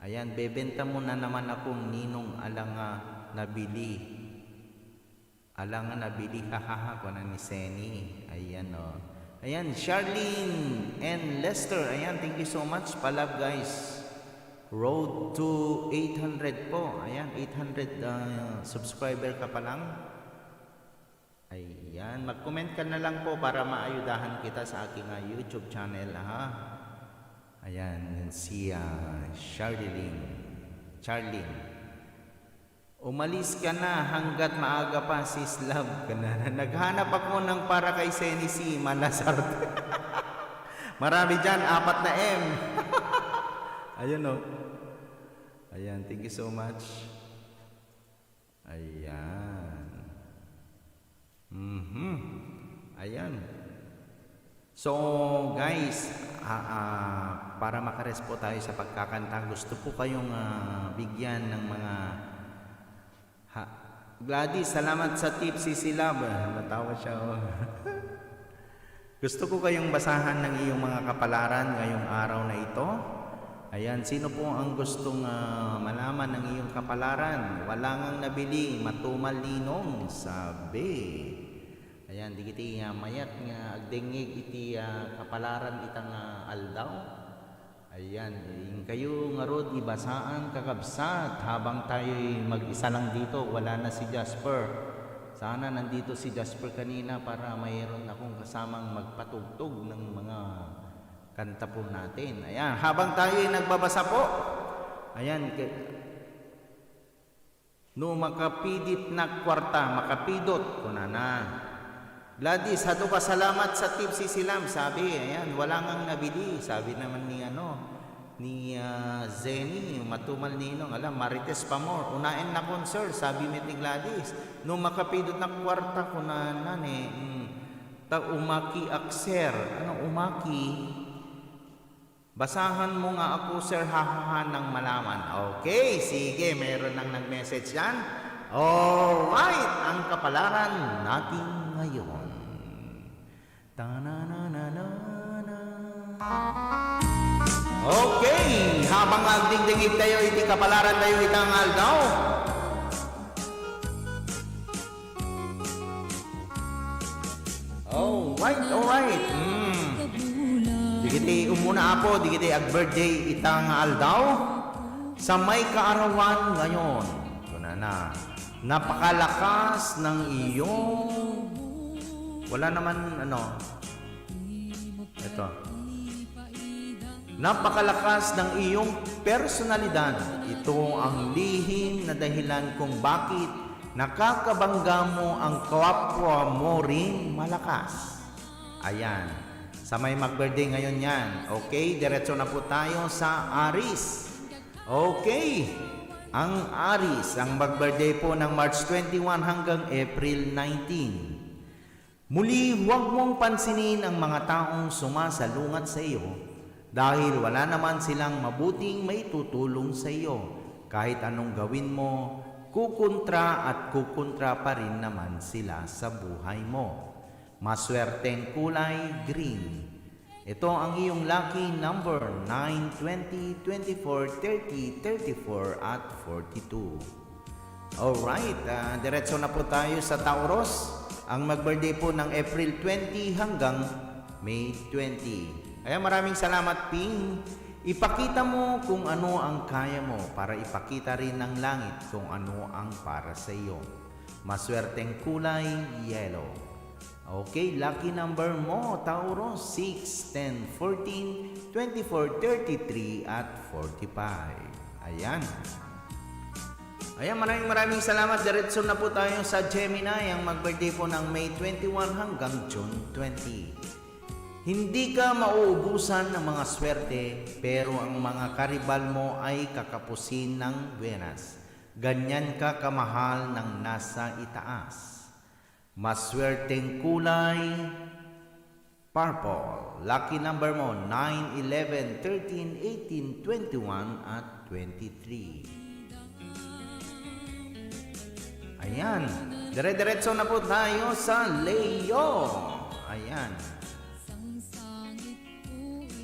Ayan, bebenta mo na naman akong ninong alanga nabili. Alanga nabili, hahaha, ko na ni Seni. Ayan, o. Ayan, Charlene and Lester. Ayan, thank you so much. Palab, guys. Road to 800 po. Ayan, 800 subscriber ka pa lang. Ayan, mag-comment ka na lang po para maayudahan kita sa aking YouTube channel, ha. Ayan, si Charlene. Umalis ka na hanggat maaga pa, sis love ka na. Naghanap ako ng para kay Senisi Malasarte. Marami dyan, 4 na M. Ayan o. Ayan, thank you so much. Ayan. Ayan. So, guys, para makarespo tayo sa pagkakanta, gusto po kayong bigyan ng mga... Gladys, salamat sa tip, si Silab. Natawa siya. Oh. Gusto ko kayong basahan ng iyong mga kapalaran ngayong araw na ito. Ayan, sino po ang gustong malaman ng iyong kapalaran? Wala ngang nabili, matumal ninong, sabi. Ayan, di kiti mayat nga agdengig iti kapalaran itang aldaw. Ayan, kayo nga rod ibasaan kakabsat habang tayo'y mag-isa lang dito. Wala na si Jasper. Sana nandito si Jasper kanina para mayroon akong kasamang magpatugtog ng mga kanta po natin. Ayan, habang tayo'y nagbabasa po. Ayan, no makapidit na kwarta, makapidot kunana. Gladys, hado ka salamat sa tip si Silam. Sabi, ayan, wala ngang nabili. Sabi naman ni Zeni, matumal ninong, alam, Marites Pamor, unain na konser, sabi ni Gladys. No makapidot na kwarta kunana ta umaki akser. Ano umaki? Basahan mo nga ako, sir, hahaha ng malaman. Okay, sige, meron nang nag-message yan. Alright, ang kapalaran natin ngayon. Ta-na-na-na-na-na. Okay, habang agdingdingig tayo, iti kapalaran tayo itang aldaw. Alright. Digiti umuna apo, digiti ag-birthday itang aldaw. Sa may kaarawan ngayon, na napakalakas ng iyong wala naman ito Napakalakas ng iyong personalidad. Ito ang lihim na dahilan kung bakit nakakabangga mo ang kapwa mo rin malakas. Ayan. Sa may mag-birthday ngayon yan. Okay, diretso na po tayo sa Aris. Okay. Ang Aris, ang mag-birthday po ng March 21 hanggang April 19. Muli, huwag mong pansinin ang mga taong sumasalungat sa iyo dahil wala naman silang mabuting may tutulong sa iyo. Kahit anong gawin mo, kukontra at kukontra pa rin naman sila sa buhay mo. Maswerteng kulay green. Ito ang iyong lucky number 9, 20, 24, 30, 34 at 42. Alright, diretso na po tayo sa Taurus. Ang mag-birthday po ng April 20 hanggang May 20. Kaya maraming salamat, Ping. Ipakita mo kung ano ang kaya mo para ipakita rin ng langit kung ano ang para sa iyo. Maswerteng kulay, yellow. Okay, lucky number mo, Taurus, 6, 10, 14, 24, 33 at 45. Ayan. Ayan, maraming salamat. Diretso na po tayo sa Gemini, ang mag-birthday po ng May 21 hanggang June 20. Hindi ka mauubusan ng mga swerte, pero ang mga karibal mo ay kakapusin ng buenas. Ganyan ka kamahal ng nasa itaas. Maswerteng kulay, purple. Lucky number mo, 9, 11, 13, 18, 21 at 23. Ayan. Dire-diretso na po tayo sa Leo. Ayan.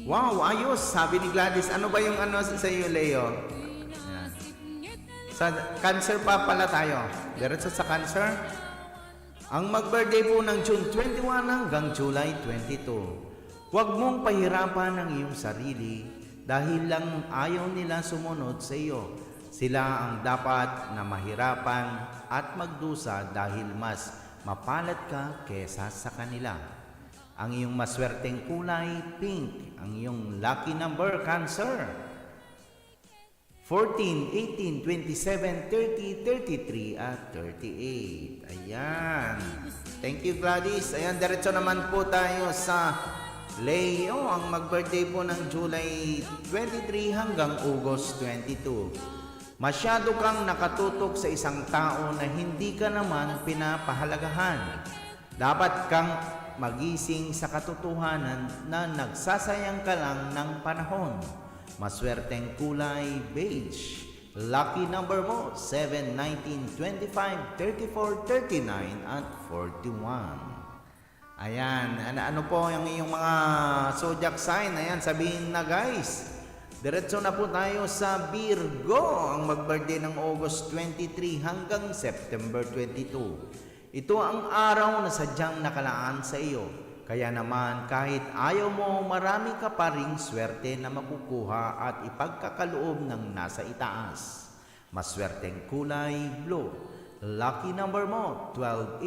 Wow, ayos. Sabi ni Gladys, ano ba yung ano sa iyo, Leo? Ayan. Sa Cancer pa pala tayo. Diretso sa Cancer. Ang mag-birthday po ng June 21 hanggang July 22. Huwag mong pahirapan ang iyong sarili dahil lang ayaw nila sumunod sa iyo. Sila ang dapat na mahirapan at magdusa dahil mas mapalad ka kesa sa kanila. Ang iyong maswerteng kulay, pink. Ang iyong lucky number, Cancer. 14, 18, 27, 30, 33 at 38. Ayan. Thank you, Gladys. Ayan, diretso naman po tayo sa Leo. Ang mag-birthday po ng July 23 hanggang August 22. Masyado kang nakatutok sa isang tao na hindi ka naman pinapahalagahan. Dapat kang magising sa katotohanan na nagsasayang ka lang ng panahon. Maswerteng kulay, beige. Lucky number mo, 7, 19, 25, 34, 39 at 41. Ayan, ano po yung iyong mga zodiac sign? Ayan, sabihin na guys. Diretso na po tayo sa Virgo, ang mag-birthday ng August 23 hanggang September 22. Ito ang araw na sadyang nakalaan sa iyo. Kaya naman kahit ayaw mo, marami ka pa ring swerte na makukuha at ipagkakaloob ng nasa itaas. Maswerteng kulay, blue. Lucky number mo, 12,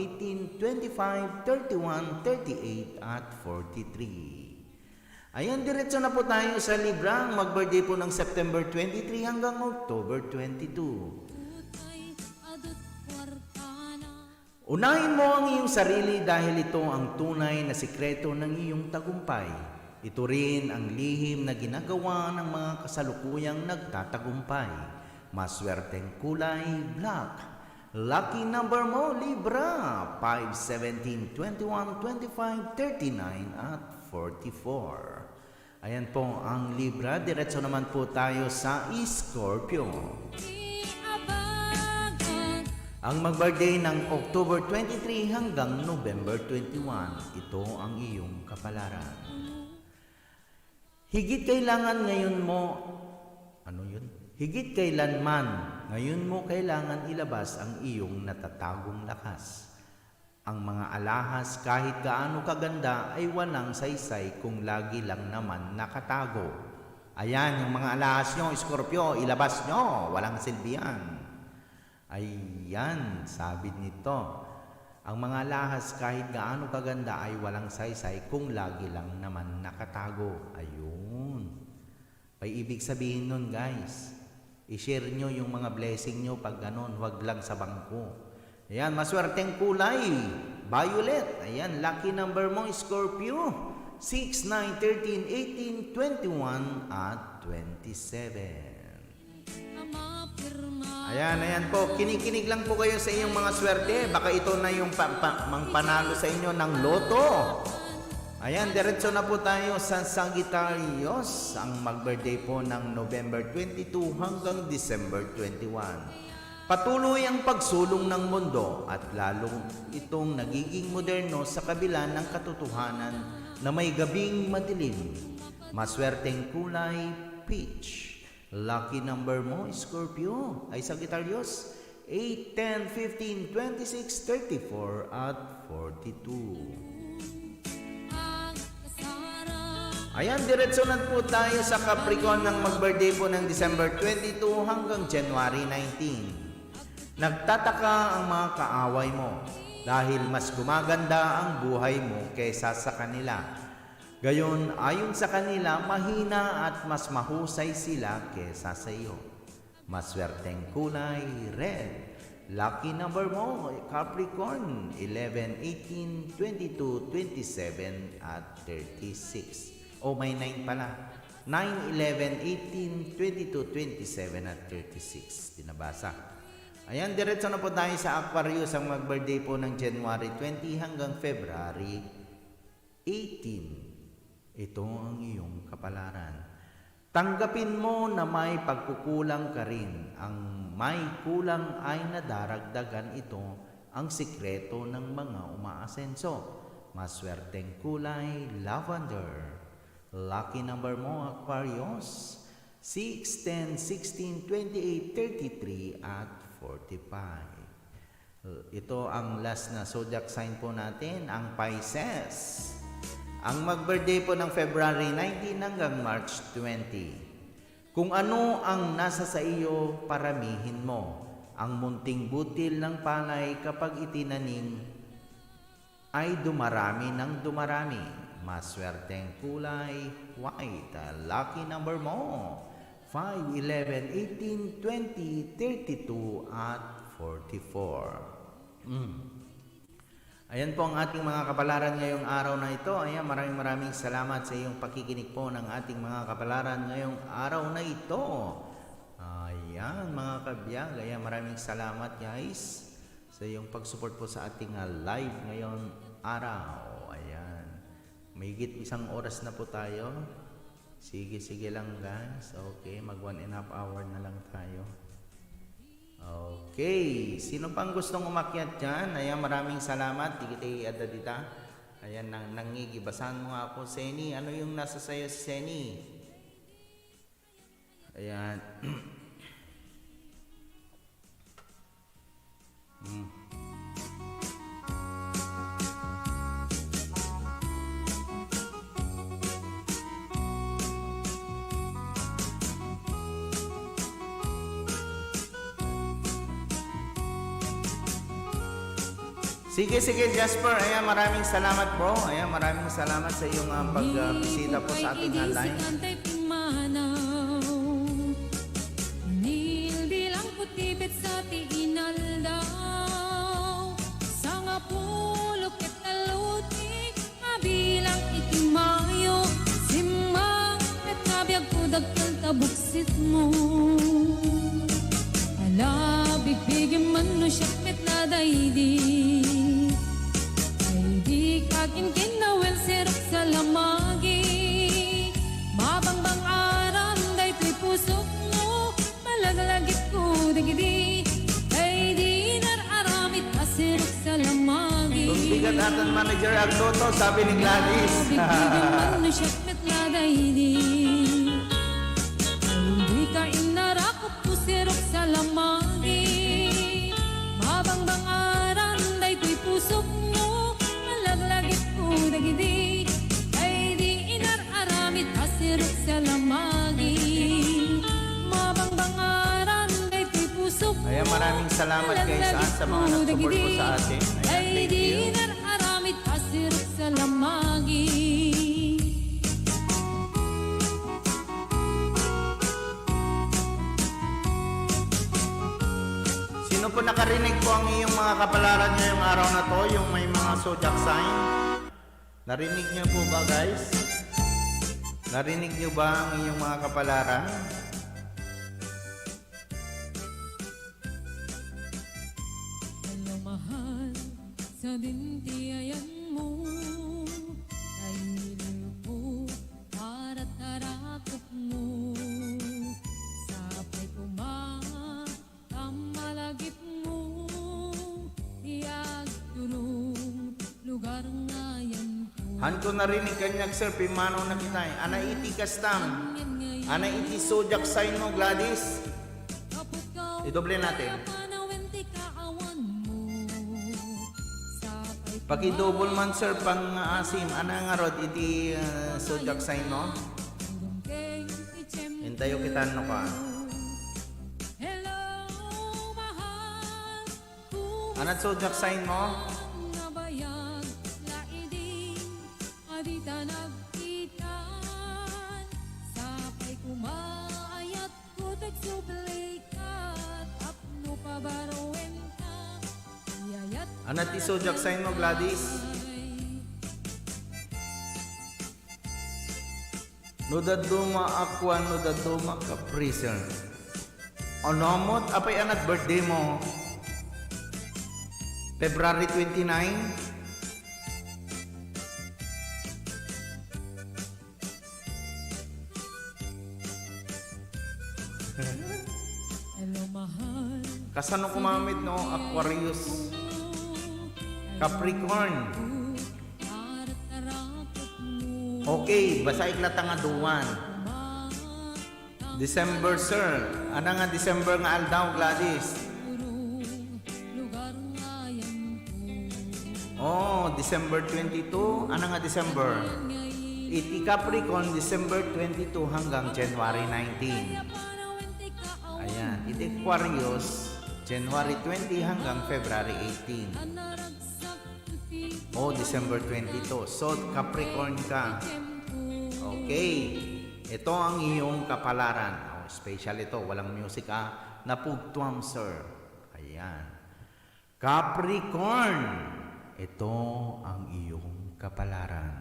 18, 25, 31, 38 at 43. Ayan, diretso na po tayo sa Libra. Mag-birthday po ng September 23 hanggang October 22. Unahin mo ang iyong sarili dahil ito ang tunay na sikreto ng iyong tagumpay. Ito rin ang lihim na ginagawa ng mga kasalukuyang nagtatagumpay. Maswerteng kulay, black. Lucky number mo, Libra, 5, 17, 21, 25, 39 at 44. Ayan po ang Libra. Diretso naman po tayo sa Scorpio. Ang mag-birthday ng October 23 hanggang November 21. Ito ang iyong kapalaran. Higit kailangan ngayon mo, Higit kailanman, ngayon mo kailangan ilabas ang iyong natatagong lakas. Ang mga alahas kahit gaano kaganda ay walang saysay kung lagi lang naman nakatago. Ayan, yung mga alahas nyo, Scorpio, ilabas nyo, walang silbihan. Ayan, sabi nito. Ang mga alahas kahit gaano kaganda ay walang saysay kung lagi lang naman nakatago. Ayun. Ay ibig sabihin nun guys, i-share nyo yung mga blessing nyo pag ganun, wag lang sa bangko. Ayan, maswerteng kulay, violet. Ayan, lucky number mo, Scorpio. 6, 9, 13, 18, 21, at 27. Ayan po. Kinikinig lang po kayo sa inyong mga swerte. Baka ito na yung panalo sa inyo ng loto. Ayan, diretso na po tayo sa Sagittarius. Ang mag-birthday po ng November 22 hanggang December 21. Patuloy ang pagsulong ng mundo at lalong itong nagiging moderno sa kabila ng katotohanan na may gabing madilim. Maswerteng kulay, peach. Lucky number mo, Scorpio, ay Sagittarius, 8, 10, 15, 26, 34, at 42. Ayan, diretso na po tayo sa Capricorn ng mag-birthday po ng December 22 hanggang January 19. Nagtataka ang mga kaaway mo dahil mas gumaganda ang buhay mo kaysa sa kanila. Gayon, ayon sa kanila, mahina at mas mahusay sila kesa sa iyo. Maswerteng kulay, red. Lucky number mo, Capricorn, 11, 18, 22, 27, at 36. Oh, may 9 pala. 9, 11, 18, 22, 27, at 36. Dinabasa. Ayan, diretso na po tayo sa Aquarius. Ang mag-birthday po ng January 20 hanggang February 18. Ito ang iyong kapalaran. Tanggapin mo na may pagkukulang ka rin. Ang may kulang ay nadaragdagan ito ang sikreto ng mga umaasenso. Maswerteng kulay, lavender. Lucky number mo, Aquarius, 6, 10, 16, 28, 33, at 45. Ito ang last na zodiac sign po natin, ang Pisces. Ang mag-birthday po ng February 19 hanggang March 20. Kung ano ang nasa sa iyo, paramihin mo. Ang munting butil ng palay kapag itinanim ay dumarami ng dumarami. Maswerteng kulay, white. Lucky number mo, 5, 11, 18, 20, 32, at 44. Ayan po ang ating mga kapalaran ngayong araw na ito. Ayan, maraming salamat sa iyong pakikinig po ng ating mga kapalaran ngayong araw na ito. Ayan mga kabiyag, ayan, maraming salamat guys sa iyong pag-support po sa ating live ngayong araw. Ayan, mahigit 1 oras na po tayo. Sige lang guys. Okay, mag 1.5 hour na lang tayo. Okay, sino pang gustong umakyat dyan? Ayan, maraming salamat. Tikitay adadita. Ayan, nangigibasan mo nga ako, Seni. Ano yung nasa sayo, Seni? Ayan. Sige, Jasper. Ayan, maraming salamat bro. Ayan, maraming salamat sa iyong pagbisita po sa ating live. Nilbilang putibet sa tiinaldaw sa nga pulok at taluti mabilang itimayo simang at nabiyag ko dagkal tabuksit mo alabig bigim man no siyak met na daydi ay di kakin kinawel serok sa lamagi mabangbang aram day tuy pusok mo malagalagit ko digidi ay di nararamit aserok sa lamagi Bigat atan manager ang Toto, sabi ni Gladys. bigim man no siyak met na daydi ay di ka inarakot ko serok sa lamagi mabangbang aram day tuy pusok mo malagalagit ko digidi ay di inararamit aserok sa lamagi mabangbang aram day tuy pusok mo Ayan, maraming salamat guys sa mga nag-support po sa atin. Ayan, ay thank di you. inararamit aserok sa lamagi kung nakarinig po ang iyong mga kapalaran ngayong araw na to, yung may mga zodiac sign. Narinig niyo po ba, guys? Narinig niyo ba ang iyong mga kapalaran? Hello, mahal, sa bintiyayan mo ay niliw para tarakot mo. Sapay kumamalagip mo, iyag turong lugar nga yan ko. Han ko narinig kanyag sir, pimanaw na kita eh. Ana iti kastam. Ana iti zodiac sign mo, Gladys. Idoble natin. Paki-double man sir pang asim. Ana nga rod iti zodiac sign mo. Hintayo kita ano ka. Hello, mahal, Ana zodiac sign mo? nabayag, laiding, adita nagkitan. Sapay kumaayat, kutek sublikat, apno pabaroen ka, yayat Ana ti zodiac sign mo, Gladys? No daduma akwan, no daduma kaprison. Onomot, apay anat birthday mo? February 29? hello, mahal, Kasano kumamit no? Aquarius. Capricorn. para tarakot mo. Okay, basa iklata nga duwan. December, sir. Ano nga December nga aldaw, Gladys? Lugar nga yan ko. Oh, December 22. Ano nga December? Iti Capricorn, December 22 hanggang January 19. Ayan. Iti Aquarius, January 20 hanggang February 18. Oh, December 22. So, Capricorn ka. Okay. Ito ang iyong kapalaran. Oh, special ito. Walang music Napugtuam, sir. Ayan. Capricorn. Ito ang iyong kapalaran.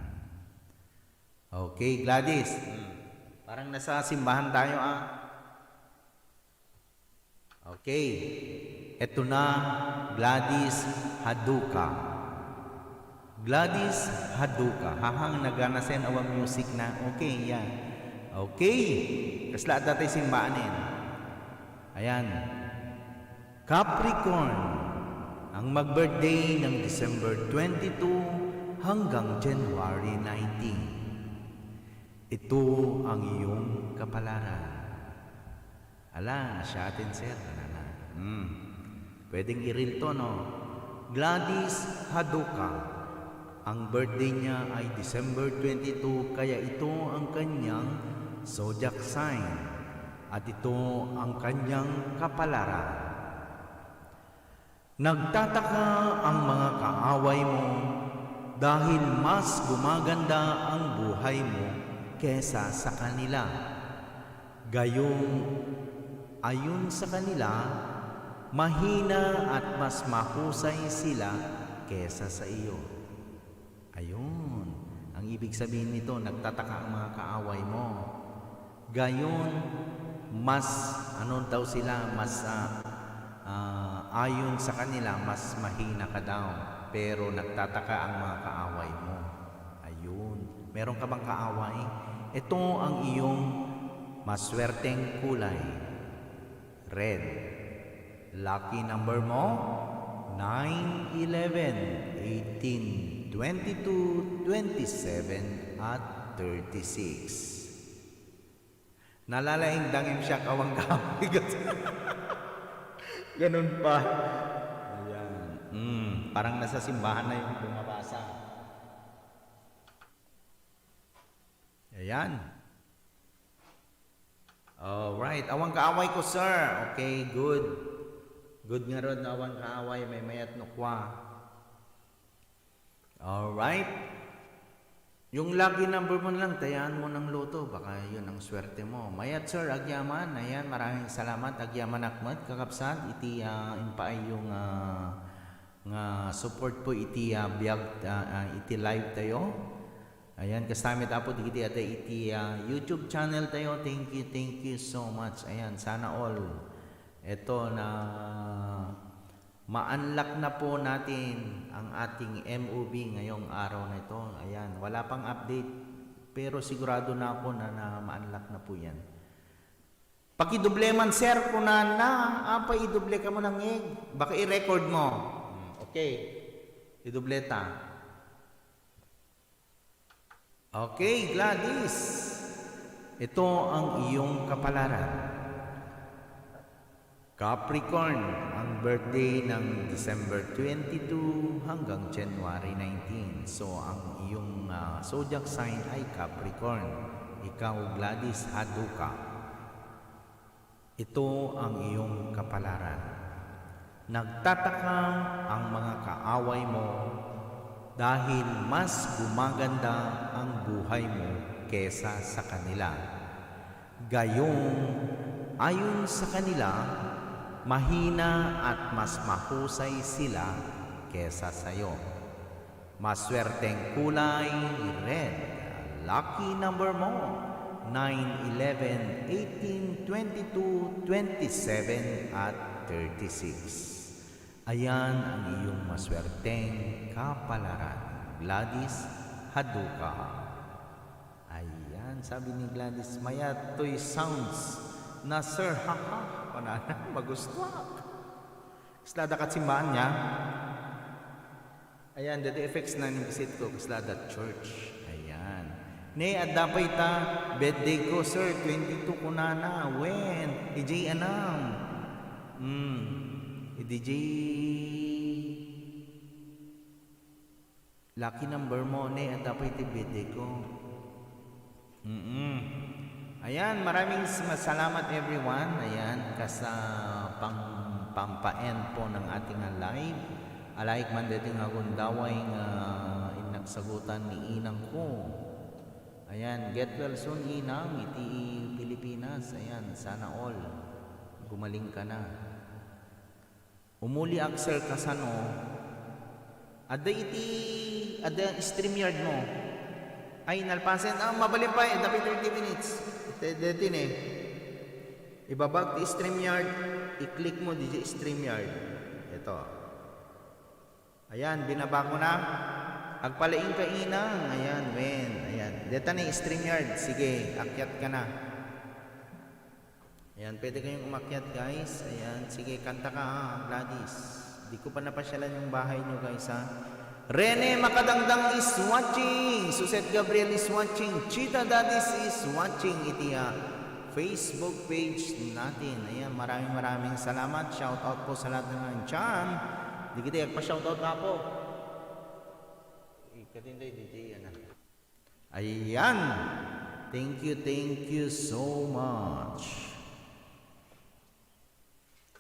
Okay, Gladys. Parang nasa simbahan tayo Okay. Ito na, Gladys Haduka. Gladys Haduka. Hahang naganasen awang music na. Okay, yan. Okay. Kasla datay simbaanin. Ayan. Capricorn. Ang mag-birthday ng December 22 hanggang January 19. Ito ang iyong kapalaran. Ala, siya atin sir. Pwedeng i-reel to, no? Gladys Haduka. Ang birthday niya ay December 22, kaya ito ang kanyang zodiac sign. At ito ang kanyang kapalaran. Nagtataka ang mga kaaway mo dahil mas gumaganda ang buhay mo kesa sa kanila. Gayong ayon sa kanila, mahina at mas mahusay sila kesa sa iyo. Ayun, ang ibig sabihin nito, nagtataka ang mga kaaway mo. Gayon, mas, daw sila, mas ayon sa kanila, mas mahina ka daw. Pero nagtataka ang mga kaaway mo. Ayun, meron ka bang kaaway? Ito ang iyong maswerteng kulay. Red. Lucky number mo? 9, 11, 18, 22, 27, at 36. Nalalaing dangim siya kawang kabigat. Ganun pa. Ayan. Parang nasa simbahan na yung bumabasa. Ayan. Alright. Awang kaaway ko, sir. Okay, good. Good nga ron na awang kaaway. May mayat nukwa. Alright. Yung lucky number mo lang, tayaan mo ng loto. Baka yun ang swerte mo. Mayat sir, agyaman. Ayan, maraming salamat. Agyaman akmat, kakapsat. Iti impaay yung nga support po iti biag iti live tayo. Ayan, kasama tapo iti YouTube channel tayo. Thank you so much. Ayan, sana all. Ito na ma-unlock na po natin ang ating MOB ngayong araw na ito. Ayan, wala pang update pero sigurado na ako na ma-unlock na po yan. Pakidoble man sir kung apa idoble ka mo ng egg. Baka i-record mo. Okay, idobleta. Okay, Gladys. Ito ang iyong kapalaran. Capricorn, ang birthday ng December 22 hanggang January 19. So, ang iyong zodiac sign ay Capricorn. Ikaw, Gladys Haduka. Ito ang iyong kapalaran. Nagtataka ang mga kaaway mo dahil mas gumaganda ang buhay mo kesa sa kanila. Gayong, ayon sa kanila, mahina at mas mahusay sila kesa sayo. Maswerteng kulay, red. Lucky number mo, 9, 11, 18, 22, 27, at 36. Ayan ang iyong maswerteng kapalaran. Gladys Haduka. Ayan, sabi ni Gladys, maya to'y sounds na sir, haha, panana, magustuhan. Kaslada kat simbahan niya. Ayan, the effects na visit ko, kaslada church. Ayan. Ne, at dapat birthday ko, sir, 22 ko na, when? DJ anam. DJ lucky number mo, ne, at dapat birthday ko. Ayan, maraming salamat everyone. Ayan, pampa-end po ng ating live. Alaik man dating agundaway nga inagsagutan ni inang ko. Ayan, get well soon inang, iti Pilipinas. Ayan, sana all. Gumaling ka na. Umuli Axel Kasano. Ada StreamYard mo. Ay, nalpasen. Mabalim pa dapat 30 minutes. Dito ibabag ti StreamYard, i-click mo DJ StreamYard. Ito. Ayan, binaba ko na. Agpalaing ka inang. Ayan, men. Ayan. Dito na StreamYard. Sige, akyat ka na. Ayan, pwede kayong umakyat guys. Ayan, sige, kanta ka Gladys. Di ko pa napasyalan yung bahay nyo guys ha. Rene Makadangdang is watching. Suset Gabriel is watching. Chita Dadis is watching. Iti Facebook page natin. Ayan, maraming salamat. Shout out po sa lahat ng dyan. Di kita pa-shout out nga po. Ikatinday DJ yan. Ayan. Thank you so much.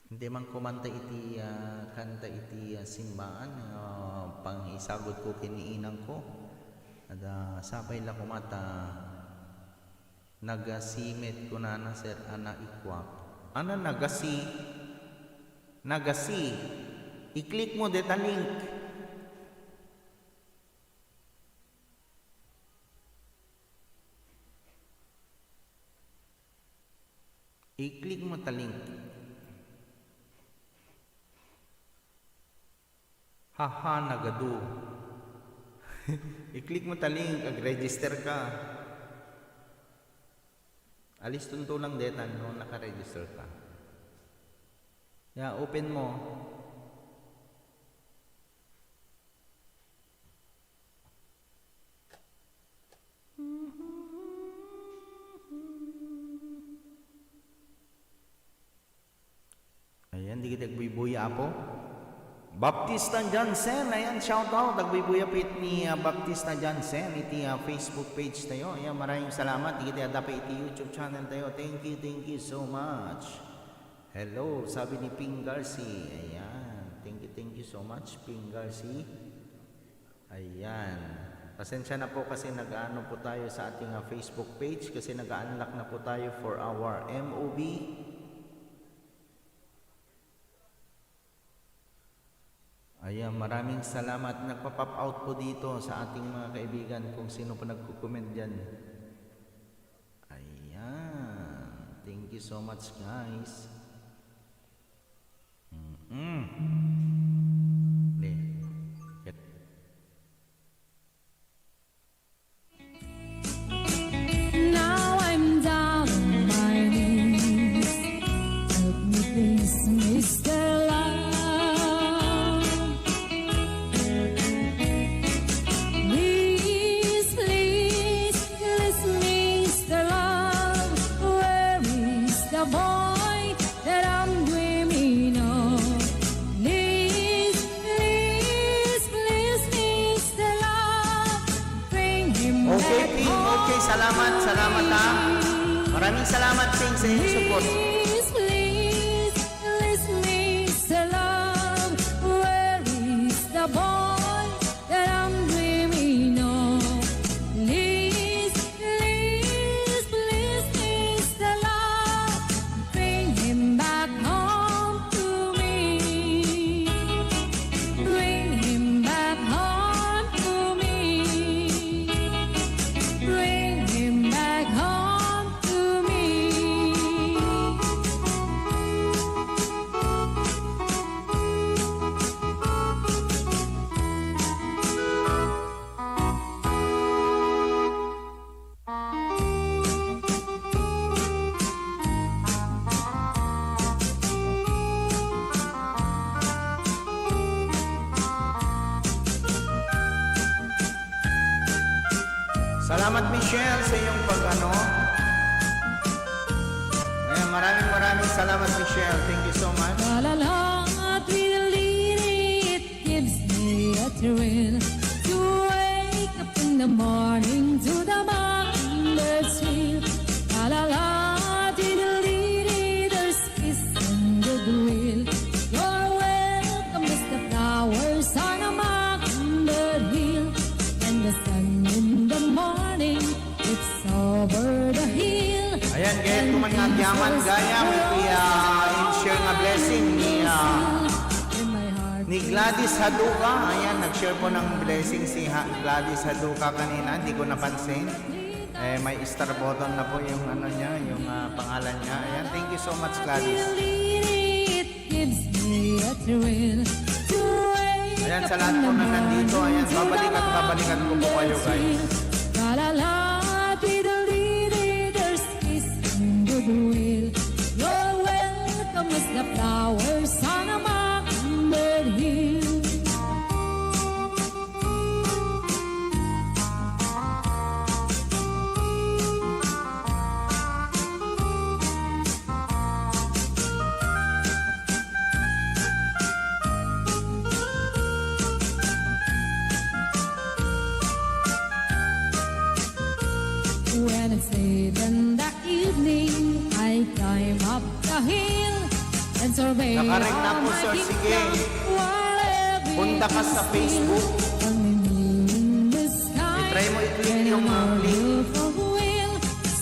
Hindi man kumanta iti kanta iti simbaan pang isagot ko kiniinang ko at sabay la kumata nagasimit ko na sir ana ikwak ana nagasi i-click mo deta link i-click mo ta link. Haha, nagado. I-click mo ta link, ag-register ka. Alis tunto lang deta no naka-register ka. Ya, open mo. Ayan, di kita agbuy-buya po. Baptista Jansen, ayan, shout out. Nagbibuya pit ni Baptista Jansen, iti Facebook page tayo. Ayan, maraming salamat. Iti dapat iti YouTube channel tayo. Thank you so much. Hello, sabi ni Ping Garci. Ayan, thank you so much, Ping Garci. Ayan. Pasensya na po kasi nag-ano po tayo sa ating Facebook page kasi nag-unlock na po tayo for our MOB. Ayan, maraming salamat. Nagpa-pop out po dito sa ating mga kaibigan kung sino po nagko-comment dyan. Ayan. Thank you so much, guys. Now I'm down on my knees. Help me please, Mr. Love. Please, please, Mr. Love. Where is the boy that I'm dreaming of? Please, Mr. Love. Bring him Okay, back Ping. home. Okay, salamat. Salamat ha. Maraming salamat, Ping, sa inyong support. Please, Mr. Love, where is the boy that I'm dreaming of? Please, Mr. Love, bring him back home to me. Bring him back home to me. Bring him back home to me. Salamat, Michelle, sa iyong pag-ano. Ayan, maraming salamat, Michelle. Thank you so much. La la la, tweedledee, it gives me a thrill to wake up in the morning to the mockingbirds tree. La la la, tweedledee, there's peace and goodwill. You're welcome as the flowers on a mockingbird hill, and the sun in the morning, it's over the hill. Ayan, kaya tumangagyaman gaya mo in-share nga blessing ni Gladys Haduka. Ayan, nag-share po ng blessing si Gladys Haduka kanina. Hindi ko napansin. May star button na po yung ano niya, yung pangalan niya. Ayan, thank you so much, Gladys. It gives me a thrill to wake Ayan, sa up lahat in po the na nandito, morning ayan, to the babalikan ko po kayo, guys. La la la, tweedledee, there's peace and goodwill. You're welcome as the flowers on a mockingbird hill. When it's late in the evening, I climb up the hill and survey Nakaring na all po, my sir. kingdom Sige. while every Punta ka sa Facebook. in the sky. I-try mo i-click And yung I'm a link. beautiful wheel,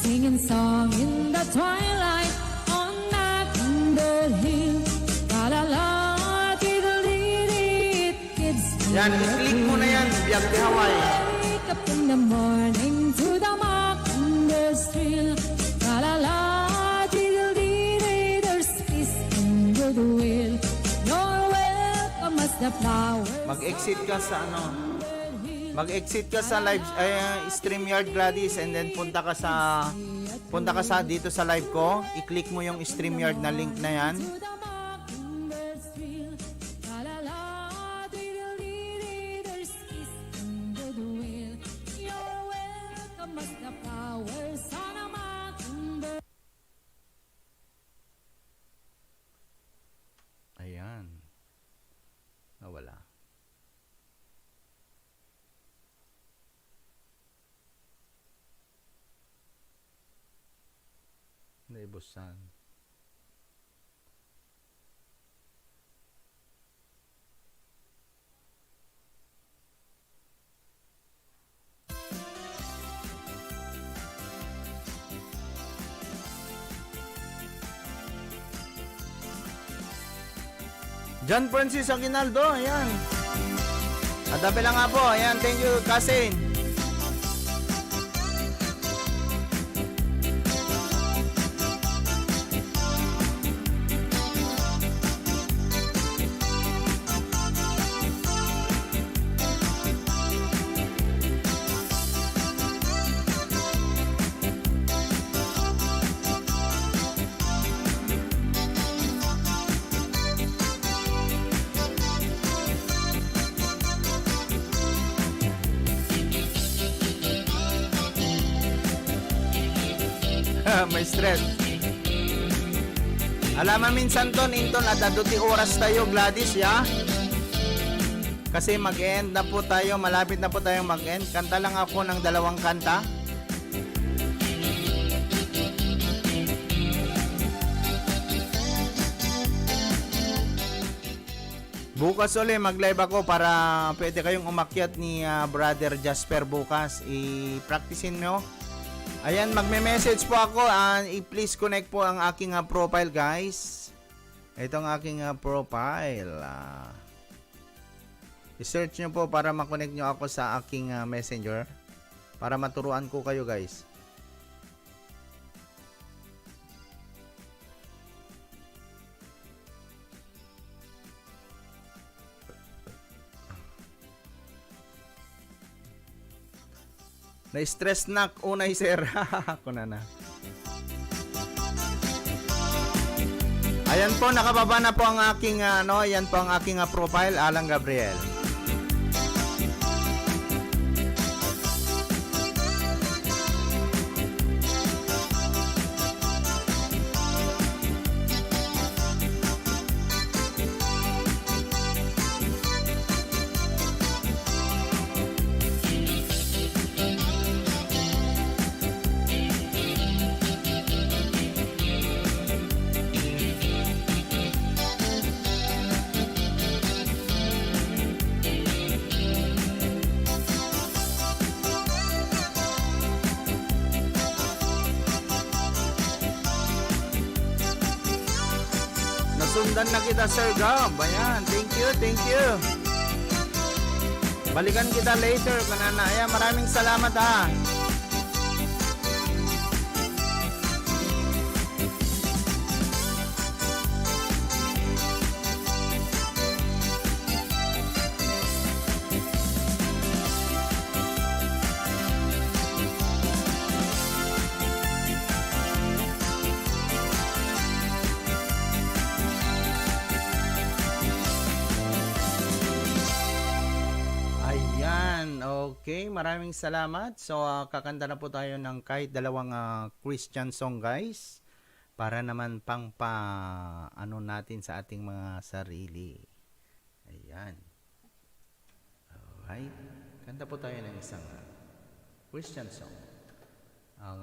singing song in the twilight on Mockingbird Hill. La la la, diddle-dee-dee, it gives me Yan, a i-click mo na yan, Biag de Hawaii. wake up in the morning to the mockingbird's trill. La la la, diddle-dee-dee, there's peace and goodwill. You're welcome as the flowers. Mag-exit ka sa ano, mag-exit ka sa live StreamYard, Gladys, and then punta ka sa dito sa live ko, i-click mo yung StreamYard na link na yan. To the mockingbird's trill. La la la, diddle-dee-dee, there's peace and goodwill. You're welcome as the flowers on a mockingbird. Ayan. Nawala. Naibusan. John Francis Aguinaldo, ayan. Adabi lang nga po, ayan, thank you, Kasin. May stress. Alaman minsan ton, inton, at aduti oras tayo, Gladys, ya? Kasi mag-end na po tayo, malapit na po tayong mag-end. Kanta lang ako ng 2 kanta. Bukas ulit mag-live ako para pwede kayong umakyat ni Brother Jasper bukas. I-practicein nyo. Ayan, magme-message po ako. I-please connect po ang aking profile, guys. Ito ang aking profile. I-search nyo po para makonect nyo ako sa aking messenger. Para maturuan ko kayo, guys. Na-stress na unay sir. Ako na. Ayan po, nakababa na po ang aking ayan po ang aking profile, Alan Gabriel. Sundan na kita, Sir Gab. Ayan, thank you, thank you. Balikan kita later, kanana. Ayan, maraming salamat ha. Okay, maraming salamat. So, kakanta na po tayo ng kahit 2 Christian song, guys. Para naman pang ano natin sa ating mga sarili. Ayan. Alright. Kanta po tayo ng isang Christian song. Ang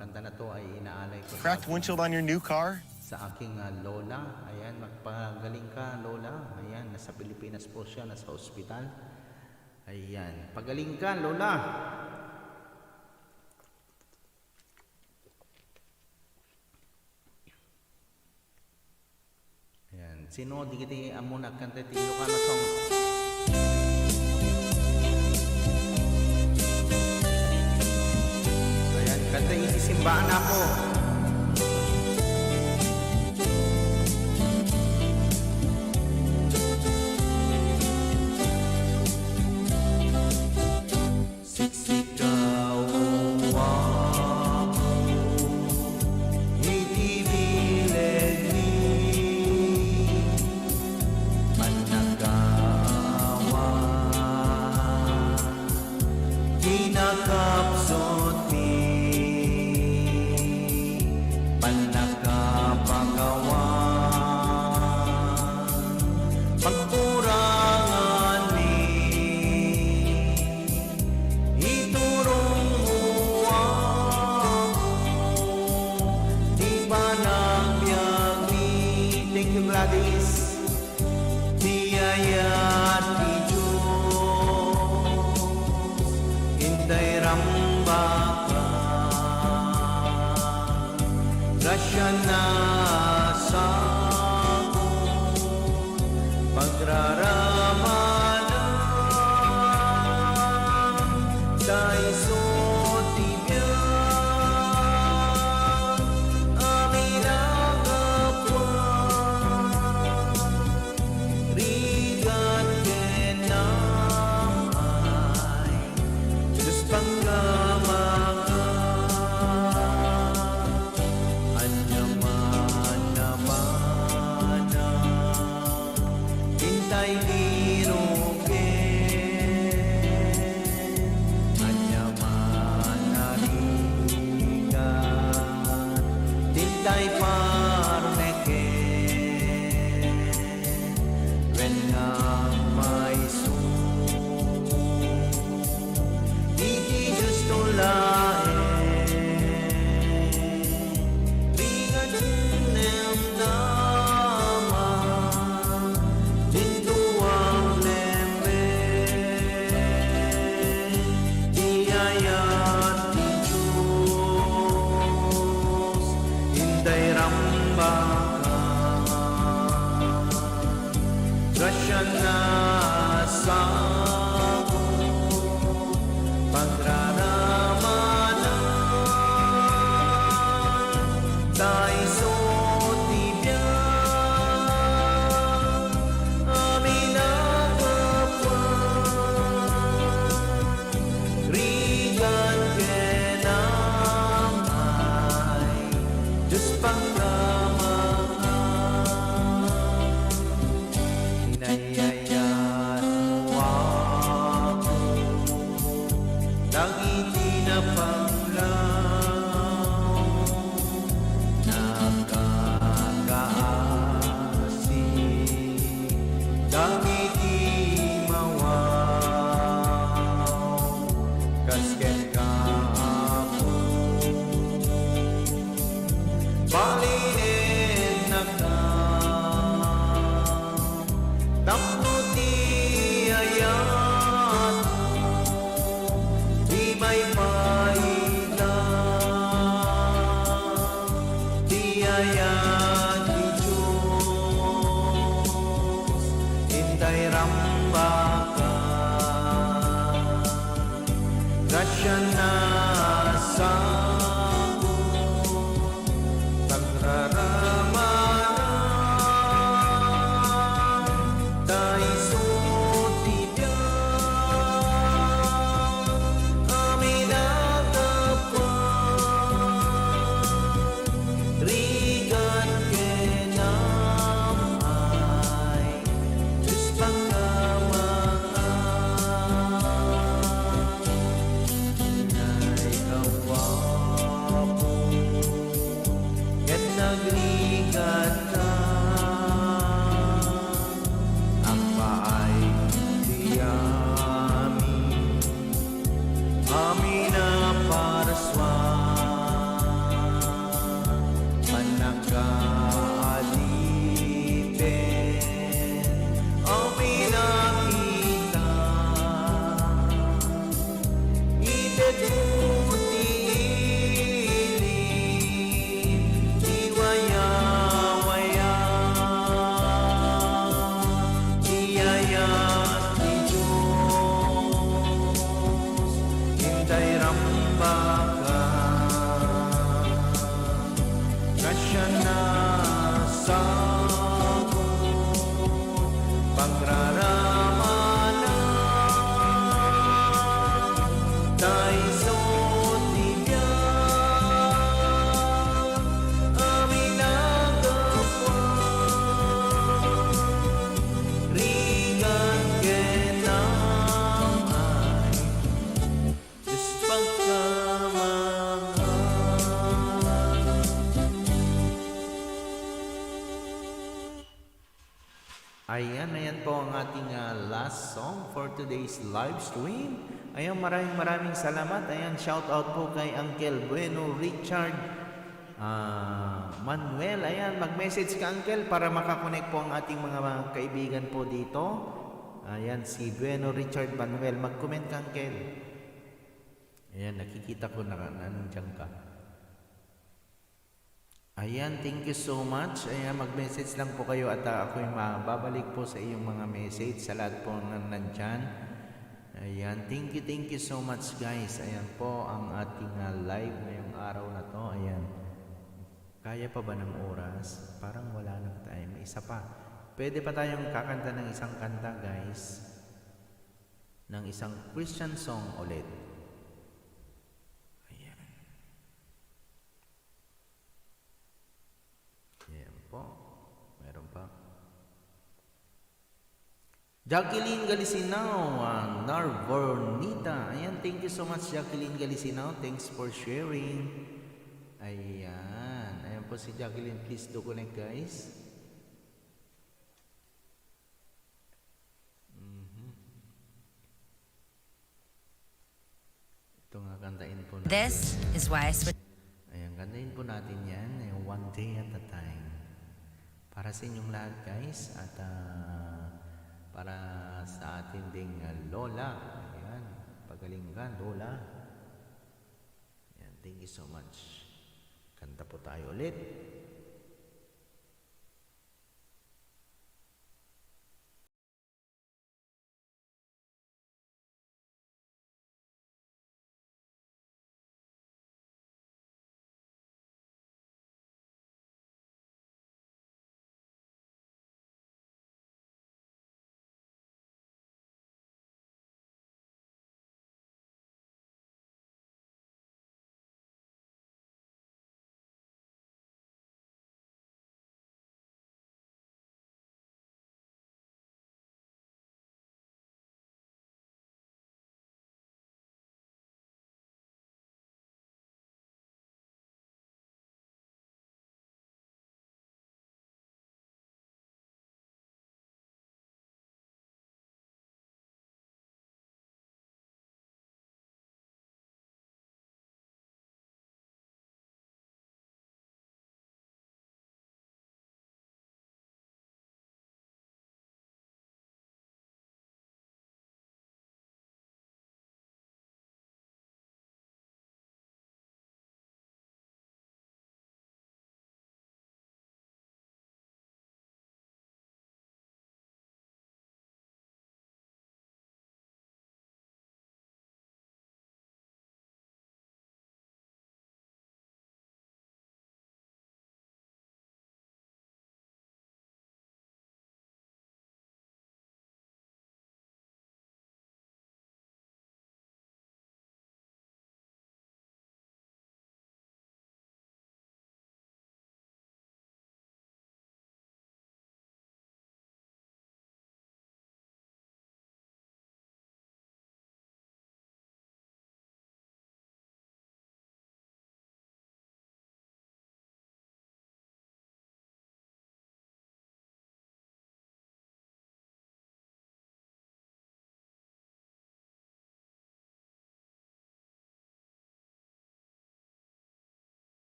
kanta na to ay inaalay ko Cracked windshield on your new car? Sa aking lola. Ayan, magpagaling ka, lola. Ayan, nasa Pilipinas po siya, nasa ospital. Ayan. Pagaling ka, lola. Ayan. Sino di kiti amo nagkanta ti Ilocano song? Ayan. Kanta isisimbaan ako. Inday parmeke wen nga may su iti justo lae ringan nem dama dintuang lembe diayat di Diyos inday rambaka grasya na sa pagraramanan tayo so tibiyang amin ang kapwa rigan kenamay Diyos pangkamangan hinayayat mo ako dagiti na panglaw nakakaasi dagiti mawaw kasken ka ako balinin na ka tapno ti ayat di may paila di ayat di Diyos inday rambaka grasya na sa pagraramanan tayo so tibiyang amin ang kapwa rigan kenamay Diyos pangkamangan nay kawapo ket nagrigan na ang paay tiyami amin na paraswan panagkaalipin amin na kita itetuti Diwaya-waya diayat di Diyos inday rambaka grasya na sa pagraramanan tayo so tibiyang amin ang kapwa rigan kenamay Diyos pagkamangan. Ayan po ang ating last song for today's live stream. Ayan, maraming salamat. Ayan, shout out po kay Uncle Bueno Richard Manuel. Ayan, mag-message ka Uncle para makakonect po ang ating mga kaibigan po dito. Ayan, si Bueno Richard Manuel. Mag-comment ka Uncle. Ayan, nakikita ko na nandiyan ka. Ayan, thank you so much. Ayan, mag-message lang po kayo at ako'y mababalik po sa iyong mga message sa lahat po na nandyan. Ayan, thank you so much guys. Ayan po ang ating live ngayong araw na to. Ayan, kaya pa ba ng oras? Parang wala nang time. Isa pa. Pwede pa tayong kakanta ng isang kanta guys. Ng isang Christian song ulit. Po, meron pa. Jacqueline Galisinao, Narvornita. Ayan, thank you so much Jacqueline Galisinao. Thanks for sharing. Ayan po si Jacqueline, please do connect guys. Ito nga, kantahin po natin. This is why I switched. Ayan, kantahin po natin yan, one day at a time. Para sa inyong lahat guys, at para sa ating ding lola. Ayan, pagaling ka lola. Ayan, thank you so much. Kanta po tayo ulit.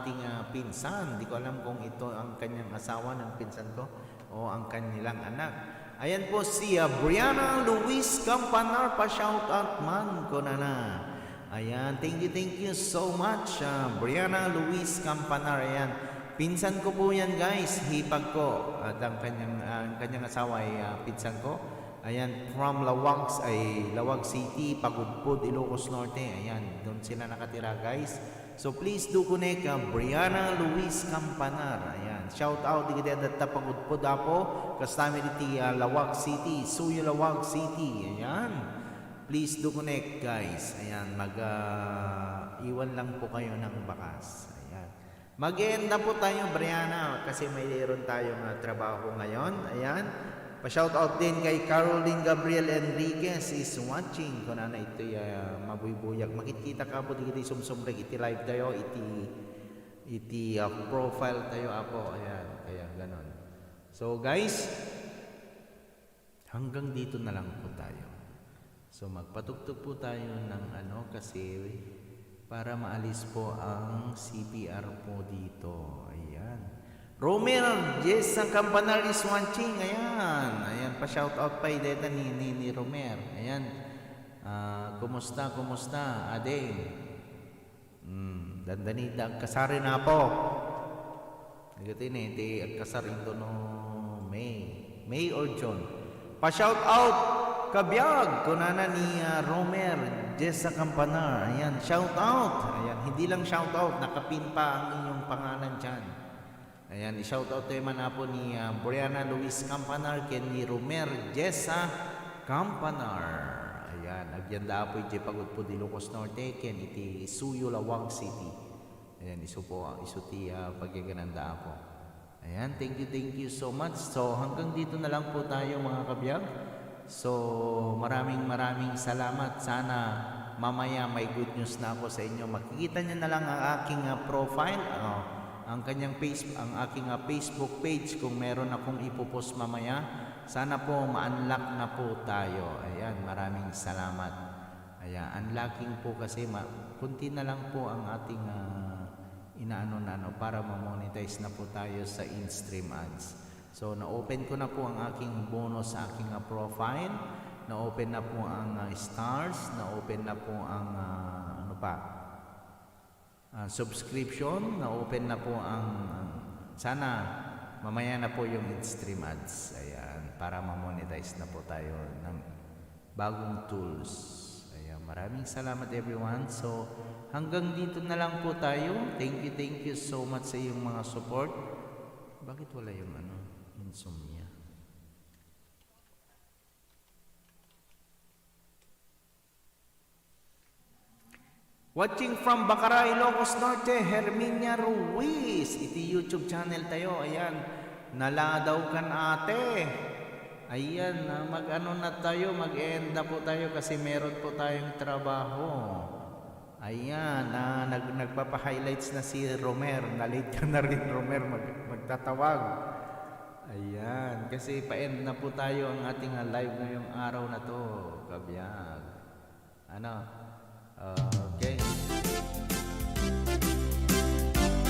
ating pinsan. Di ko alam kung ito ang kanyang asawa ng pinsan ko o ang kanilang anak. Ayan po si Brianna Luis Campanar, pa-shout out man ko na. Ayan, thank you so much, Brianna Luis Campanar. Ayan, pinsan ko po yan guys, hipag ko. At ang kanyang asawa ay pinsan ko. Ayan, from Lawag City, Pagudpud, Ilocos Norte. Ayan, doon sila nakatira guys. So please do connect Brianna Luis Campanar. Ayan, shout out di kita data Pagudpud apo, kasama diti Lawag City, Suyo Lawag City. Ayan, please do connect guys. Ayan, iwan lang po kayo ng bakas. Ayan, mag-end na po tayo Brianna kasi mayroon tayong trabaho ngayon. Ayan, pa-shoutout din kay Caroline Gabriel Enriquez is watching. Kung na ito mabuybuyak. Makikita ka po dito sumsumrek. Iti live tayo. Iti profile tayo ako. Ayan. Kaya ganon. So guys, hanggang dito na lang po tayo. So magpatugtog po tayo ng kasi para maalis po ang CPR po dito. Ayan. Romer, yes, ang Campanar is watching. Ayan, pa-shoutout pa dito ni Romer. Ayan, kumusta, ade? Dandanita, agkasari na po. Nagatin di agkasar ito no May or John. Pa-shoutout, kabiyag, kunana ni Romer, yes, ang Campanar. Ayan, shoutout. Ayan, hindi lang shoutout, nakapin pa ang inyong pangalan dyan. Ayan, i-shoutout tayo man po ni Brianna Luis Campanar, ken ni Romer Jessa Campanar. Ayan, agyanda po iti Pagudpud, Ilocos Norte, ken iti Suyo Lawag City. Ayan, isu ti pagyagananda po. Ayan, thank you so much. So hanggang dito na lang po tayo mga kabiyag. So maraming salamat. Sana mamaya may good news na ako sa inyo. Makikita niyo na lang ang aking profile. Ang aking Facebook page kung meron akong ipopost mamaya. Sana po ma-unlock na po tayo. Ayan, maraming salamat. Ayan, unlocking po kasi kunti na lang po ang ating para ma-monetize na po tayo sa in-stream ads. So na-open ko na po ang aking bonus sa aking profile. Na-open na po ang stars, na-open na po ang subscription, na-open na po ang sana mamaya na po yung in-stream ads. Ayan, para ma-monetize na po tayo ng bagong tools. Ayan, maraming salamat everyone. So hanggang dito na lang po tayo. Thank you so much sa iyong mga support. Bakit wala yung insomnia? Watching from Bacara, Ilocos Norte, Herminia Ruiz. Iti YouTube channel tayo. Ayan. Naladaw kan ate. Ayan. Na tayo. Mag-end na po tayo kasi meron po tayong trabaho. Ayan. Nagpapa-highlights na si Romer. Nalate ka na rin, Romer. Magtatawag. Ayan. Kasi pa-end na po tayo ang ating live ngayong araw na to. Kabiyag. Okay.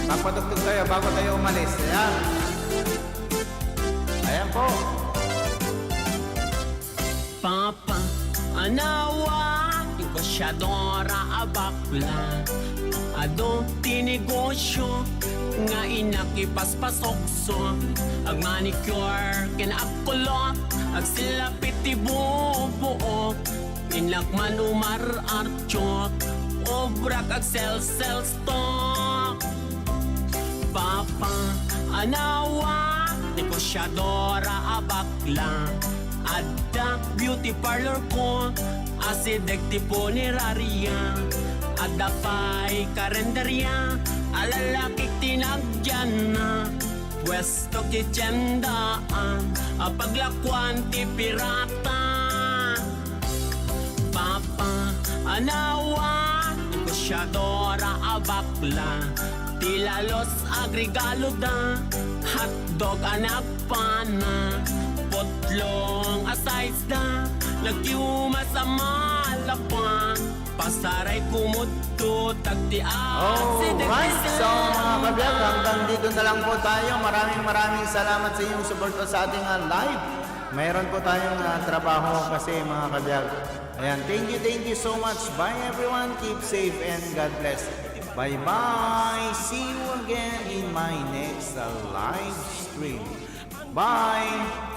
Magpatugtog tayo bago tayo umalis. Ayan. Ayan po. Papa, anawa, negosyadora abakla. Ado tinegosyo, nga inakipaspasokso. Ag manicure, kinakulot, ag silapit ibubuok. Inlakman umar archot, obrak ag sell stock. Papa, anawa, negosyadora abakla. Adda beauty parlor ko, asidek tipo ni Raria. Adda pa'y karenderya, alalakik tinagyan na. Pwesto kitsyendaan, apaglakwan ti pirata. Papa, anawa, negosyadora abakla. Tilalos agrigalo da, hotdog anak pana. Potlong asides da, Nagyuma sa malapa Pasaray kumudto Alright, so mga kabiyak, hanggang dito na lang po tayo. Maraming salamat sa inyong suporta sa ating live. Mayroon po tayong trabaho kasi mga kabiyak. Ayan, thank you so much. Bye everyone, keep safe and God bless. Bye-bye. See you again in my next live stream. Bye.